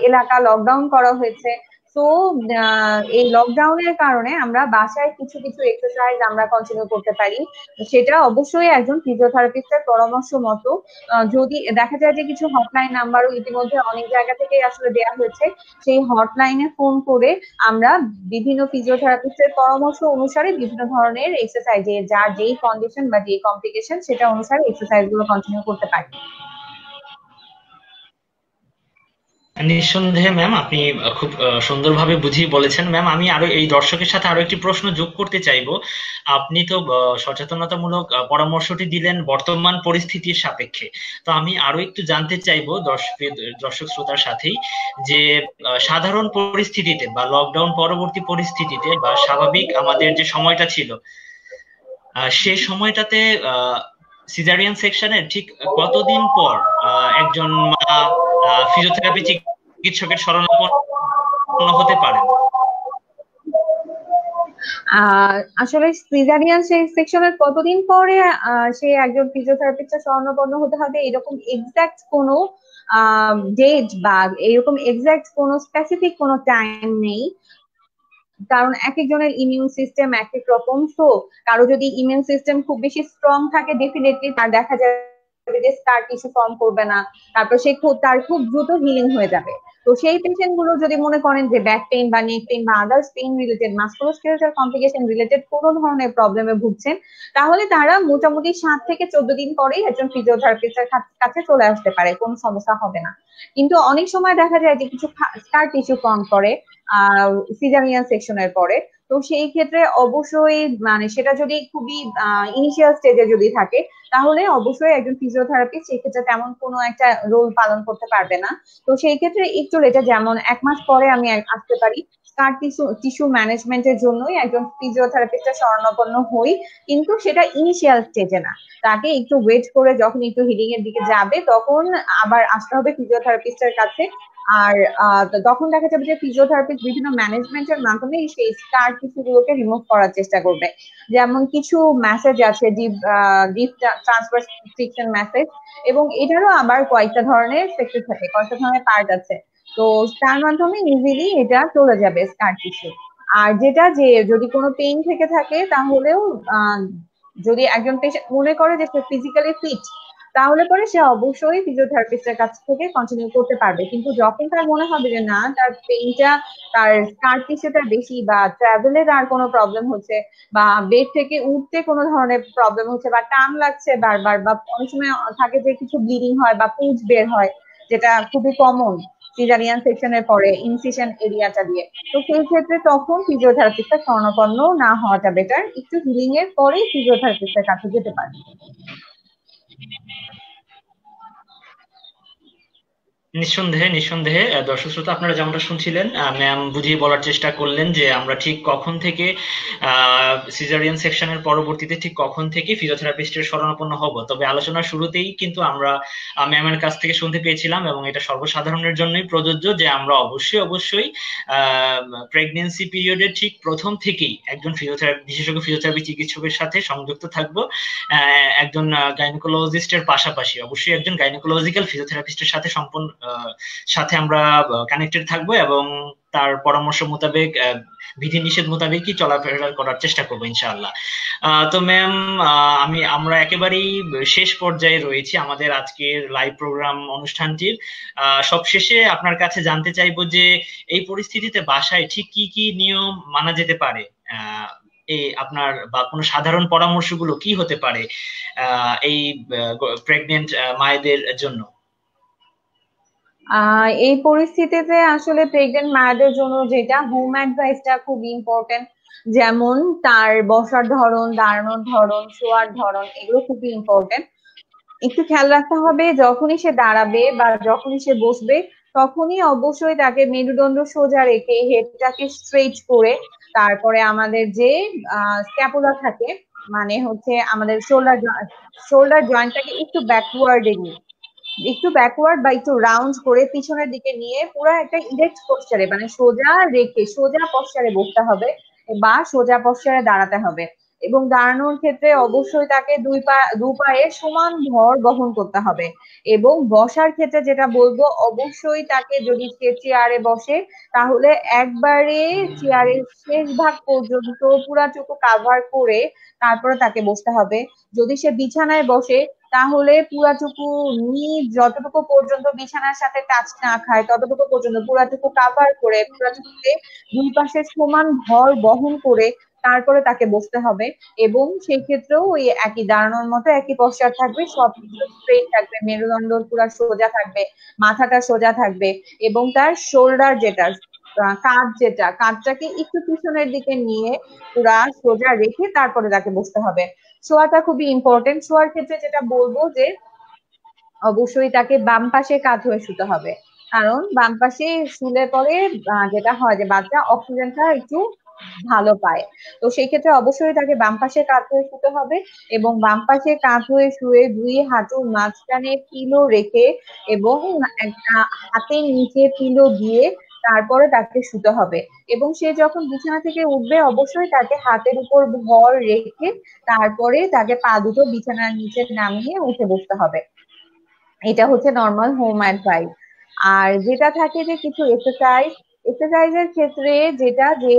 এলাকা লকডাউন করা হয়েছে। তো এই লকডাউনের কারণে আমরা বাসায় কিছু কিছু এক্সারসাইজ আমরা কন্টিনিউ করতে পারি, সেটা অবশ্যই একজন ফিজিওথেরাপিস্টের পরামর্শ মতো। যদি দেখা যায় যে কিছু হটলাইন নাম্বারও ইতিমধ্যে অনেক জায়গা থেকে আসলে দেওয়া হয়েছে, সেই হটলাইনে ফোন করে আমরা বিভিন্ন ফিজিওথেরাপিস্টের পরামর্শ অনুসারে বিভিন্ন ধরনের এক্সারসাইজ, যার যেই কন্ডিশন বা যেই কমপ্লিকেশন সেটা অনুসারে এক্সারসাইজ গুলো কন্টিনিউ করতে পারি। নিঃসন্দেহে ম্যাম, আপনি খুব সুন্দরভাবে বুঝিয়ে বলেছেন। ম্যাম, আমি আরো এই দর্শকের সাথে আরো একটি প্রশ্ন যোগ করতে চাইবো। আপনি তো সচেতনতামূলক পরামর্শটি দিলেন বর্তমান পরিস্থিতির সাপেক্ষে, তো আমি আরো একটু জানতে চাইবো দর্শক শ্রোতার সাথেই যে সাধারণ পরিস্থিতিতে বা লকডাউন পরবর্তী পরিস্থিতিতে বা স্বাভাবিক আমাদের যে সময়টা ছিল, সেই সময়টাতে সিজারিয়ান সেকশনের ঠিক কতদিন পর একজন মা ফিজিওথেরাপি চিকিৎসকের শরণাপন্ন হতে পারেন? আসলে সিজারিয়ান সেকশনের কতদিন পরে সে একজন ফিজিওথেরাপিস্টের শরণাপন্ন হতে হবে এরকম এক্সাক্ট কোনো ডেট বা এরকম এক্সাক্ট কোনো স্পেসিফিক কোনো টাইম নেই, কারণ এক একজনের ইমিউন সিস্টেম এক এক রকম। তো কারো যদি ইমিউন সিস্টেম খুব বেশি স্ট্রং থাকে ডেফিনেটলি তার দেখা যাবে যে স্কার টিস্যু ফর্ম করবে না, তারপর তার খুব দ্রুত হিলিং হয়ে যাবে। তো সেই পেশেন্ট গুলো যদি মনে করেন যে ব্যাক পেইন বা নেক পেইন বা others pain related musculoskeletal complication related কোনো ধরনের প্রবলেমে ভুগছেন, তাহলে তারা মোটামুটি 7 থেকে 14 দিন পরেই একজন ফিজিওথেরাপিস্টের কাছে চলে আসতে পারে, কোনো সমস্যা হবে না। কিন্তু অনেক সময় দেখা যায় যে কিছু স্কার টিস্যু ফর্ম করে সিজারিয়ান সেকশনের পরে। তো সেই ক্ষেত্রে অবশ্যই মানে সেটা যদি খুবই ইনিশিয়াল স্টেজে যদি থাকে, তাহলে অবশ্যই একজন ফিজিওথেরাপিস্ট সেই ক্ষেত্রে তেমন কোনো একটা রোল পালন করতে পারবে না। তো সেই ক্ষেত্রে একটু লেটে, যেমন 1 মাস পরে আমি আসতে পারি, স্কার টিস্যু ম্যানেজমেন্টের জন্যই একজন ফিজিওথেরাপিস্টের শরণাপন্ন হই, কিন্তু সেটা ইনিশিয়াল স্টেজে না। তাকে একটু ওয়েট করে যখন একটু হিলিং এর দিকে যাবে তখন আবার আসতে হবে ফিজিওথেরাপিস্টের কাছে। আর তখন দেখা যাবে যে ফিজিওথেরাপিস্ট বিভিন্ন ম্যানেজমেন্টের মাধ্যমে সেই স্কার টিস্যু গুলোকে রিমুভ করার চেষ্টা করবে। যেমন কিছু মেসেজ আছে, ডিপ ট্রান্সফার ফ্রিকশন মেসেজ, এবং এটারও আবার কয়েকটা ধরনের সেক্টর থাকে, কয়েকটা ধরনের পার্ট আছে। তো তার মাধ্যমে ইজিলি এটা চলে যাবে স্কার টিস্যু। আর যেটা যে যদি কোনো পেইন থেকে থাকে তাহলেও যদি একজন পেশেন্ট মনে করে যে সে ফিজিক্যালি ফিট, তাহলে পরে সে অবশ্যই ফিজিওথেরাপিস্টের কাছ থেকে কন্টিনিউ করতে পারবে। কিন্তু যখন তার মনে হবে যে না, তার পেইনটা, তার স্কার টিস্যুটা বেশি, বা ট্রাভেলে তার কোনো প্রবলেম হচ্ছে, বা বেড থেকে উঠতে কোনো ধরনের প্রবলেম হচ্ছে, বা টান লাগছে বারবার, বা অনেক সময় থাকে যে কিছু ব্লিডিং হয় বা পুঁজ বের হয়, যেটা খুবই কমন সিজারিয়ান সেকশনের পরে ইনসিশন এরিয়াটা দিয়ে। তো সেই ক্ষেত্রে তখন ফিজিওথেরাপিস্টের শরণাপন্ন না হওয়াটা বেটার, একটু হিলিং এর পরে ফিজিওথেরাপিস্টের কাছে যেতে পারে। নিঃসন্দেহে নিঃসন্দেহে দর্শক শ্রোতা, আপনারা যেমনটা শুনছিলেন, ম্যাম বুঝিয়ে বলার চেষ্টা করলেন যে আমরা ঠিক কখন থেকে সিজারিয়ান সেকশনের পরবর্তীতে ঠিক কখন থেকে ফিজিওথেরাপিস্টের শরণাপন্ন হব। তবে আলোচনার শুরুতেই কিন্তু আমরা ম্যামের কাছ থেকে শুনতে পেয়েছিলাম, এবং এটা সর্বসাধারণের জন্যই প্রযোজ্য, যে আমরা অবশ্যই অবশ্যই প্রেগনেন্সি পিরিয়ডের ঠিক প্রথম থেকেই একজন বিশেষজ্ঞ ফিজিওথেরাপি চিকিৎসকের সাথে সংযুক্ত থাকবো। একজন গাইনোকোলজিস্টের পাশাপাশি অবশ্যই একজন গাইনোকোলজিক্যাল ফিজিওথেরাপিস্টের সাথে আমরা কানেক্টেড থাকবো, এবং তার পরামর্শ মোতাবেক বিধিনিষেধ মোতাবেকই চলাফেরা করার চেষ্টা করবো ইনশাআল্লাহ। তো ম্যাম, আমরা একেবারেই শেষ পর্যায়ে রয়েছি আমাদের আজকের লাইভ প্রোগ্রাম অনুষ্ঠানটির। সবশেষে আপনার কাছে জানতে চাইবো যে এই পরিস্থিতিতে বাসায় ঠিক কি কি নিয়ম মানা যেতে পারে, আপনার বা কোনো সাধারণ পরামর্শগুলো কি হতে পারে এই প্রেগনেন্ট মায়েদের জন্য? এই পরিস্থিতিতে আসলে প্রেগনেন্ট মায়েদের জন্য যেটা হোম অ্যাডভাইসটা খুব ইম্পর্টেন্ট। যেমন তার বসার ধরন, দাঁড়ানোর ধরন, শোয়ার ধরন, এগুলো খুবই ইম্পর্টেন্ট। একটু খেয়াল রাখতে হবে যখনই সে দাঁড়াবে বা যখনই সে বসবে, তখনই অবশ্যই তাকে মেরুদণ্ড সোজা রেখে হেডটাকে স্ট্রেট করে, তারপরে আমাদের যে স্ক্যাপুলা থাকে, মানে হচ্ছে আমাদের শোল্ডার জয়েন্টটাকে একটু ব্যাকওয়ার্ড বা একটু রাউন্ড করে পিছনের দিকে নিয়ে পুরো একটা ইরেক্ট পোস্টারে, মানে সোজা রেখে সোজা পশ্চারে বসতে হবে বা সোজা পশ্চারে দাঁড়াতে হবে। এবং দাঁড়ানোর ক্ষেত্রে অবশ্যই তাকে দু পায়ে সমান ভর বহন করতে হবে। এবং বসার ক্ষেত্রে যেটা বলবো, অবশ্যই তাকে যদি সে চেয়ারে বসে, তাহলে একবারে চেয়ারের শেষ ভাগ পর্যন্ত পুরাটুকু কাভার করে তারপরে তাকে বসতে হবে। যদি সে বিছানায় বসে, তাহলে পুরাটুকু যতটুকু পর্যন্ত বিছানার সাথে টাচ না খায় ততটুকু পর্যন্ত পুরাটুকু কাভার করে, পুরাটুকুতে দুই পাশে সমান ভর বহন করে তারপরে তাকে বসতে হবে। এবং সেই ক্ষেত্রেও ওই একই দাঁড়ানোর মতো একই পশ্চার থাকবে, সবকিছু স্ট্রেট থাকবে, মেরুদণ্ড পুরা সোজা থাকবে, মাথাটা সোজা থাকবে, এবং তার শোল্ডার কাঁধটাকে একটু পিছনের দিকে নিয়ে পুরা সোজা রেখে তারপরে তাকে বসতে হবে। শোয়াটা খুবই ইম্পর্টেন্ট। শোয়ার ক্ষেত্রে যেটা বলবো যে অবশ্যই তাকে বাম পাশে কাত হয়ে শুতে হবে, কারণ বাম পাশে শুলে পরে যেটা হয় যে বাচ্চা অক্সিজেনটা একটু ভালো পায়। তো সেই ক্ষেত্রে অবশ্যই তাকে বাম পাশে কাত হয়ে শুতে হবে, এবং বাম পাশে কাত হয়ে শুয়ে দুই হাঁটুর মাঝখানে পিলো রেখে এবং একটা হাতের নিচে পিলো দিয়ে তারপরে তাকে শুতে হবে। এবং সে যখন বিছানা থেকে উঠবে অবশ্যই তাকে হাতের উপর ভর রেখে তারপরে তাকে পা দুটো বিছানার নিচে নামিয়ে উঠে বসতে হবে। এটা হচ্ছে নর্মাল হোম অ্যাডভাইস। আর যেটা থাকে যে কিছু এক্সারসাইজের ক্ষেত্রে যেটা যে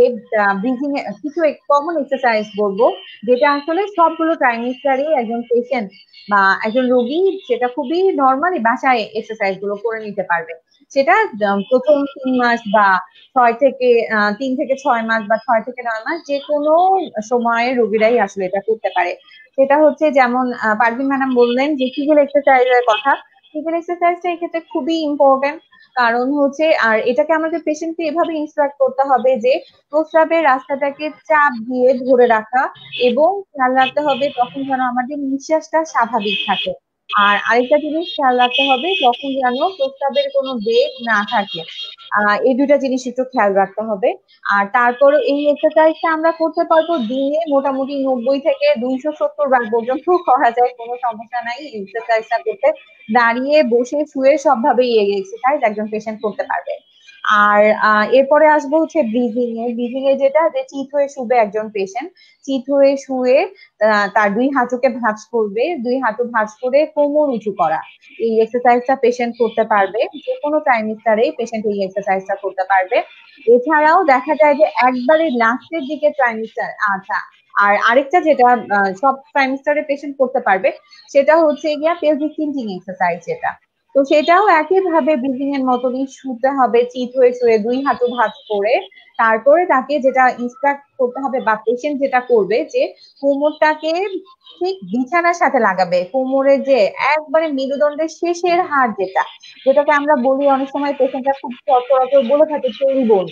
ব্রিজিং কিছু কমন এক্সারসাইজ বলবো, যেটা আসলে সবগুলো ট্রাইমিস্টারই একজন পেশেন্ট বা একজন রোগী সেটা খুবই নর্মালি বাসায় এক্সারসাইজ গুলো করে নিতে পারবে। সেটা প্রথম 3 মাস বা 3 থেকে 6 মাস বা 6 থেকে 9 মাস যে কোনো সময়ে রোগীরাই আসলে এটা করতে পারে। সেটা হচ্ছে যেমন পারভিন ম্যাডাম বললেন যে কিগেল এক্সারসাইজের কথা। কিগেল এক্সারসাইজটা এক্ষেত্রে খুবই ইম্পর্টেন্ট। কারণ হচ্ছে আর এটাকে আমাদের পেশেন্টকে এভাবে ইনস্ট্রাক্ট করতে হবে যে প্রস্রাবের রাস্তাটাকে চাপ দিয়ে ধরে রাখা এবং খেয়াল রাখতে হবে তখন যেন আমাদের নিঃশ্বাসটা স্বাভাবিক থাকে। আর আরেকটা জিনিস খেয়াল রাখতে হবে তখন যেন প্রস্রাবের কোনো বেগ না থাকে। এই দুইটা জিনিস একটু খেয়াল রাখতে হবে। আর তারপরে এই এক্সারসাইজটা আমরা করতে পারবো দিনে মোটামুটি 90 থেকে 270 বার পর্যন্ত করা যায়, কোনো সমস্যা নাই এই এক্সারসাইজটা করতে। দাঁড়িয়ে বসে শুয়ে সবভাবেই এই এক্সারসাইজ একজন পেশেন্ট করতে পারবে। আর এরপরে আসবো হচ্ছে ব্রিজিং এ যেটা যে চিত হয়ে শুবে একজন পেশেন্ট। চিত হয়ে শুয়ে তার দুই হাঁটুকে ভাঁজ করবে, দুই হাঁটু ভাঁজ করে কোমর উঁচু করা। এই এক্সারসাইজটা পেশেন্ট করতে পারবে, যে কোনো ট্রাইমিস্টারেই পেশেন্ট এই এক্সারসাইজটা করতে পারবে। এছাড়াও দেখা যায় যে একবারে লাস্টের দিকে ট্রাইমিস্টার, আচ্ছা, আর আরেকটা যেটা সব ট্রাইমিস্টারে পেশেন্ট করতে পারবে সেটা হচ্ছে গিয়া পেলভিক টিল্টিং এক্সারসাইজ। যেটা তো সেটাও একইভাবে ব্রিদিং এর মতনই শুতে হবে চিত হয়ে শুয়ে দুই হাঁটু ভাঁজ করে। তারপরে তাকে যেটা ইনস্ট্রাক্ট করতে হবে বা পেশেন্ট যেটা করবে যে কোমরটাকে ঠিক বিছানার সাথে লাগাবে, কোমরের যে একবারে মেরুদণ্ডের শেষের হাড় যেটা, যেটাকে আমরা বলি অনেক সময় পেশেন্টরা খুব সচরাচর বলে থাকে টেলবোন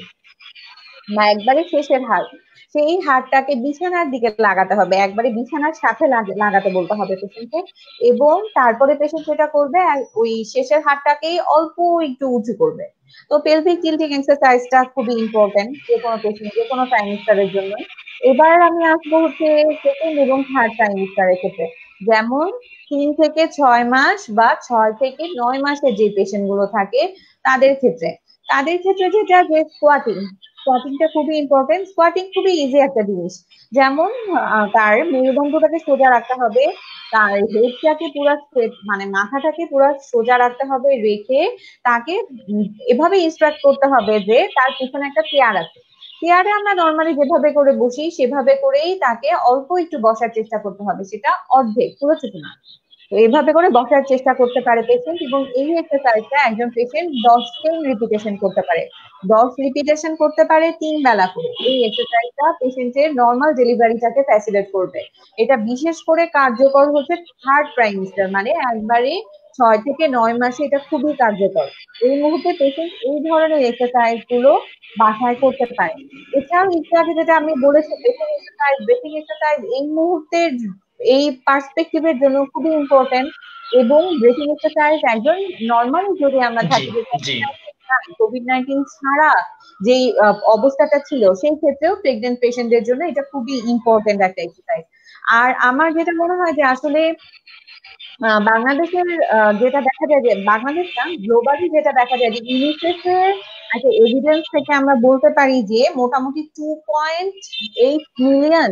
বা একবারে শেষের হাড়, সেই হাড়টাকে বিছানার দিকে লাগাতে হবে, একবারে বিছানার সাথে লাগাতে বলতে হবে পেশেন্টকে। এবং তারপরে পেশেন্ট যেটা করবে ওই শেষের হাড়টাকেই অল্প একটু উঁচু করবে। তো পেলভিক টিল্টিং এক্সারসাইজটা খুবই ইম্পর্টেন্ট যে কোনো পেশেন্ট যে কোনো ট্রাইমিস্টারের জন্য। এবার আমি আসবো হচ্ছে সেকেন্ড এবং থার্ড ট্রাইমিস্টারের ক্ষেত্রে। যেমন 3 থেকে 6 মাস বা 6 থেকে 9 মাসের যে পেশেন্ট গুলো থাকে তাদের ক্ষেত্রে তাদের ক্ষেত্রে যেটা যে স্কোয়াটিংটা খুবই ইম্পর্টেন্ট। স্কোয়াটিং খুবই ইজি একটা জিনিস। যেমন তার মেরুদণ্ডটাকে সোজা রাখতে হবে, তার হেডটাকে পুরো স্ট্রেট মানে মাথাটাকে পুরো সোজা রাখতে হবে, রেখে তাকে এভাবে ইনস্ট্রাক্ট করতে হবে যে তার পিছনে একটা চেয়ার আছে, চেয়ারে আমরা নর্মালি যেভাবে করে বসি সেভাবে করেই তাকে অল্প একটু বসার চেষ্টা করতে হবে, সেটা অর্ধেক, পুরোটুকু না। তো এইভাবে করে বসার চেষ্টা করতে পারে পেশেন্ট এবং এই এক্সারসাইজটা একজন পেশেন্ট 10 রিপিটেশন করতে পারে। 10 রিপিটেশন করতে পারে 3 বেলা করে। এই এক্সারসাইজটা পেশেন্টের নর্মাল ডেলিভারিটাকে ফ্যাসিলিটেট করবে। এটা বিশেষ করে কার্যকর হচ্ছে থার্ড ট্রাইমিস্টার মানে একবারে 6 থেকে 9 মাসে এটা খুবই কার্যকর। এই মুহূর্তে পেশেন্ট এই ধরনের এক্সারসাইজ গুলো বাসায় করতে পারে। এছাড়াও একটু আগে যেটা আমি বলেছি ব্রেথিং এক্সারসাইজ এই মুহূর্তের এই পার্সপেক্টিভের জন্য খুবই ইম্পর্টেন্ট। এবং ব্রেথিং এক্সারসাইজ একজন নর্মালি যদি আমরা জি থাকি যে জি কোভিড-19 ছাড়া যেই অবস্থাটা ছিল সেই ক্ষেত্রেও প্রেগনেন্ট পেশেন্টদের জন্য এটা খুবই ইম্পর্টেন্ট একটা এক্সারসাইজ। আর আমার যেটা মনে হয় যে আসলে বাংলাদেশের যেটা দেখা যায় যে বাংলাদেশ না গ্লোবালি যেটা দেখা যায় যে ইউনিসেফের একটা এভিডেন্স থেকে আমরা বলতে পারি যে মোটামুটি 2.8 মিলিয়ন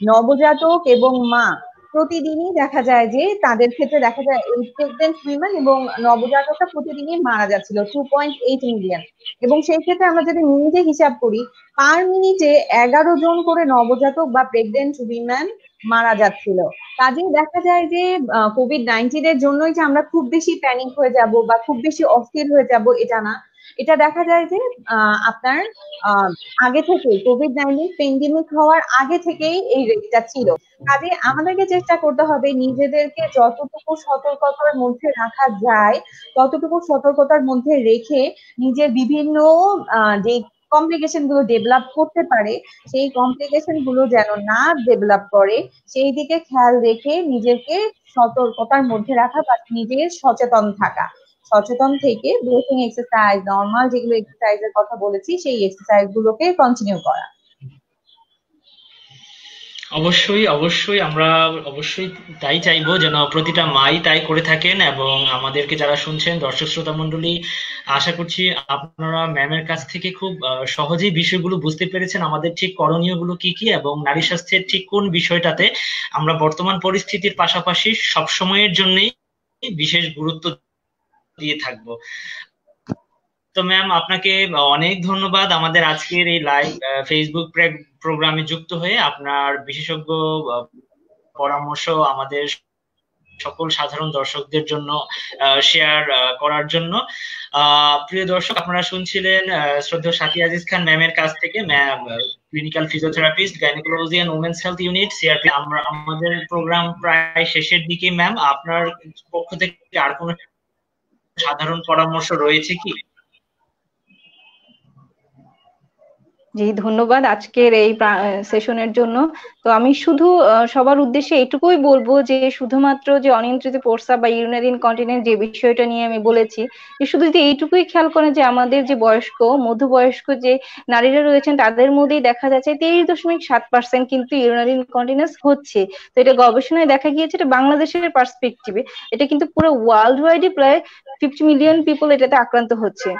নবজাতক এবং মা প্রতিদিনই দেখা যায় যে তাদের ক্ষেত্রে দেখা যায় এই প্রেগনেন্ট উইমেন এবং নবজাতকরা প্রতিদিনই মারা যাচ্ছিল 2.8 মিলিয়ন। এবং সেই ক্ষেত্রে আমরা যদি মিনিটে হিসাব করি পার মিনিটে 11 জন করে নবজাতক বা প্রেগনেন্ট উইমেন মারা যাচ্ছিল। কাজেই দেখা যায় যে কোভিড-19 এর জন্যই যে আমরা খুব বেশি প্যানিক হয়ে যাব বা খুব বেশি অস্থির হয়ে যাব এটা না। এটা দেখা যায় যে আপনার আহ, আগে থেকে কোভিড-19 পেন্ডেমিক হওয়ার আগে থেকেই এই রেটটা ছিল। কাজে আমাদেরকে চেষ্টা করতে হবে নিজেদেরকে যতটুকু সতর্কতার মধ্যে রাখা যায় ততটুকু সতর্কতার মধ্যে রেখে নিজের বিভিন্ন যে কমপ্লিকেশন গুলো ডেভেলপ করতে পারে সেই কমপ্লিকেশন গুলো যেন না ডেভেলপ করে সেই দিকে খেয়াল রেখে নিজেকে সতর্কতার মধ্যে রাখা বা নিজের সচেতন থাকা। সচেতন থেকে ব্রেথিং এক্সারসাইজ নর্মাল যেগুলো এক্সারসাইজের কথা বলেছি সেই এক্সারসাইজ গুলোকে কন্টিনিউ করা। অবশ্যই অবশ্যই আমরা অবশ্যই তাই চাইবো, যেন প্রতিটা মাই তাই করে থাকেন। এবং আমাদেরকে যারা শুনছেন দর্শক শ্রোতা মণ্ডলী, আশা করছি আপনারা ম্যামের কাছ থেকে খুব সহজেই বিষয়গুলো বুঝতে পেরেছেন, আমাদের ঠিক করণীয় গুলো কি কি এবং নারী স্বাস্থ্যের ঠিক কোন বিষয়টাতে আমরা বর্তমান পরিস্থিতির পাশাপাশি সব সময়ের জন্যই বিশেষ গুরুত্ব দিয়ে থাকবো। তো ম্যাম, আপনাকে অনেক ধন্যবাদ আমাদের আজকের এই লাইভ ফেসবুক প্রোগ্রামে যুক্ত হয়ে আপনার বিশেষজ্ঞ আহ, পরামর্শ আমাদের সকল সাধারণ দর্শকদের জন্য শেয়ার করার জন্য। প্রিয় দর্শক, আপনারা শুনছিলেন শ্রদ্ধেয় সাথী আজিজ খান ম্যামের কাছ থেকে। Ma'am clinical physiotherapist, gynaecology and women's health unit, CRP. আমরা আমাদের প্রোগ্রাম প্রায় শেষের দিকে। ম্যাম, আপনার পক্ষ থেকে আর কোনো সাধারণ পরামর্শ রয়েছে কি? জি, ধন্যবাদ আজকের এই সেশনের জন্য। তো আমি শুধু সবার উদ্দেশ্যে এইটুকুই বলবো যে শুধুমাত্র যে অনিয়ন্ত্রিত প্রস্রাব বা ইউরিনারি ইনকন্টিনেন্স যে বিষয়টা নিয়ে আমি বলেছি, যে শুধু যদি এইটুকুই খেয়াল করেন যে আমাদের যে বয়স্ক মধ্যবয়স্ক যে নারীরা রয়েছেন তাদের মধ্যেই দেখা যাচ্ছে 23.7% কিন্তু ইউরিনারি ইনকন্টিনেন্স হচ্ছে। তো এটা গবেষণায় দেখা গিয়েছে, এটা বাংলাদেশের পার্সপেক্টিভে, এটা কিন্তু পুরো ওয়ার্ল্ড ওয়াইডে প্রায় 50 মিলিয়ন পিপল এটাতে আক্রান্ত হচ্ছে।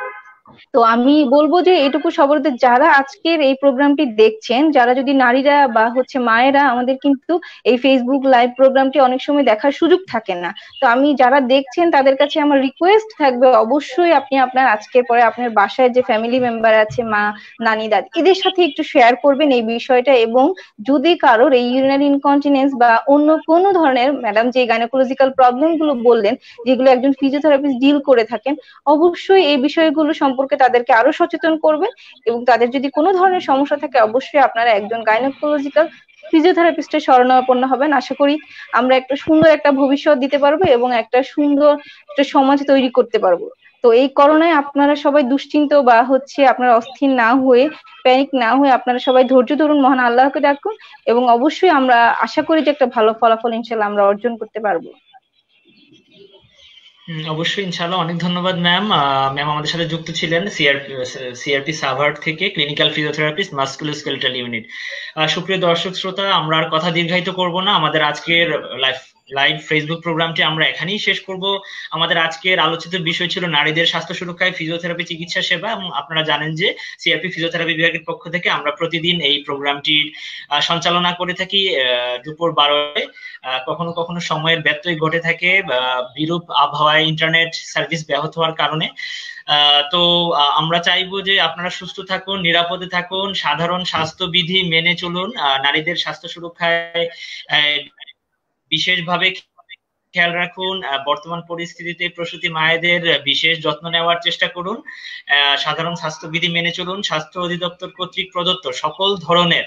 তো আমি বলবো যে এটুকু সবার, যারা আজকের এই প্রোগ্রামটি দেখছেন, যারা যদি নারীরা বা হচ্ছে মায়েরা, আমাদের কিন্তু এই ফেসবুক লাইভ প্রোগ্রামটি অনেক সময় দেখার সুযোগ থাকে না। তো আমি যারা দেখছেন তাদের কাছে আমার রিকোয়েস্ট থাকবে, অবশ্যই আপনি আপনার আজকের পরে আপনার বাসায় যে ফ্যামিলি মেম্বার আছে, মা, নানি, দাদি, এদের সাথে একটু শেয়ার করবেন এই বিষয়টা। এবং যদি কারোর এই ইউরিনারি ইনকন্টিনেন্স বা অন্য কোনো ধরনের, ম্যাডাম যে গাইনোকোলজিক্যাল প্রবলেম গুলো বললেন, যেগুলো একজন ফিজিওথেরাপিস্ট ডিল করে থাকেন, অবশ্যই এই বিষয়গুলো সম্পর্কে তাদেরকে আরো সচেতন করবেন। এবং তাদের যদি কোনো ধরনের সমস্যা থাকে, অবশ্যই আপনারা একজন গাইনোকোলজিক্যাল ফিজিওথেরাপিস্টের শরণাপন্ন হবেন। আশা করি আমরা একটা সুন্দর একটা ভবিষ্যৎ দিতে পারবো এবং একটা সুন্দর একটা সমাজ তৈরি করতে পারবো। তো এই করোনায় আপনারা সবাই দুশ্চিন্ত বা হচ্ছে আপনারা অস্থির না হয়ে, প্যানিক না হয়ে, আপনারা সবাই ধৈর্য ধরুন, মহান আল্লাহকে ডাকুন, এবং অবশ্যই আমরা আশা করি যে একটা ভালো ফলাফল ইনশাল্লাহ আমরা অর্জন করতে পারবো। অবশ্যই, ইনশাআল্লাহ। অনেক ধন্যবাদ ম্যাম। ম্যাম আমাদের সাথে যুক্ত ছিলেন সিআরপি সাভার থেকে, ক্লিনিক্যাল ফিজিওথেরাপিস্ট, মাস্কুলোস্কেলেটাল ইউনিট। সুপ্রিয় দর্শক শ্রোতা, আমরা আর কথা দীর্ঘায়িত করব না। আমাদের আজকের লাইভ লাইভ ফেসবুক প্রোগ্রামটি আমরা এখানেই শেষ করব। আমাদের আজকের আলোচিত বিষয় ছিল নারীদের স্বাস্থ্য সুরক্ষায় ফিজিওথেরাপি চিকিৎসা সেবা। এবং আপনারা জানেন যে সিআরপি ফিজিওথেরাপি বিভাগের পক্ষ থেকে আমরা প্রতিদিন এই প্রোগ্রামটির সঞ্চালনা করে থাকি দুপুর 12টায়। কখনো কখনো সময়ের ব্যত্যয় ঘটে থাকে বিরূপ আবহাওয়ায় ইন্টারনেট সার্ভিস ব্যাহত হওয়ার কারণে। তো আমরা চাইবো যে আপনারা সুস্থ থাকুন, নিরাপদে থাকুন, সাধারণ স্বাস্থ্যবিধি মেনে চলুন, নারীদের স্বাস্থ্য সুরক্ষায় বিশেষভাবে খেয়াল রাখুন। বর্তমান পরিস্থিতিতে প্রসূতি মায়েদের বিশেষ যত্ন নেওয়ার চেষ্টা করুন। সাধারণ স্বাস্থ্যবিধি মেনে চলুন। স্বাস্থ্য অধিদপ্তর কর্তৃক প্রদত্ত সকল ধরনের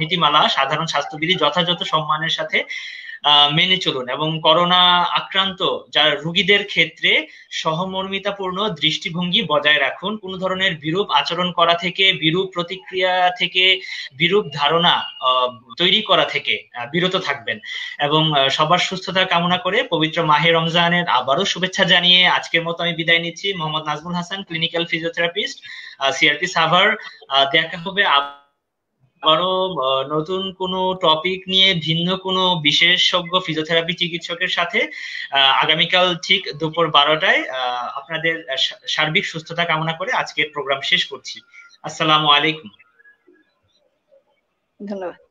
নীতিমালা, সাধারণ স্বাস্থ্যবিধি যথাযথ সম্মানের সাথে মেনে চলুন। এবং করোনা আক্রান্ত যারা রোগীদের ক্ষেত্রে সহমর্মিতাপূর্ণ দৃষ্টিভঙ্গি বজায় রাখুন। কোনো ধরনের বিরূপ আচরণ করা থেকে, বিরূপ প্রতিক্রিয়া থেকে, বিরূপ ধারণা তৈরি করা থেকে বিরত থাকবেন। এবং সবার সুস্থতা কামনা করে পবিত্র মাহে রমজানের আবারও শুভেচ্ছা জানিয়ে আজকের মতো আমি বিদায় নিচ্ছি। Mohammad Nazmul Hasan, clinical physiotherapist, CRP Savar. দেখা হবে আবারও নতুন কোনো টপিক নিয়ে, ভিন্ন কোনো বিশেষজ্ঞ ফিজিওথেরাপি চিকিৎসকের সাথে আগামীকাল ঠিক দুপুর 12টায়। আপনাদের সার্বিক সুস্থতা কামনা করে আজকের প্রোগ্রাম শেষ করছি। আসসালামু আলাইকুম। ধন্যবাদ।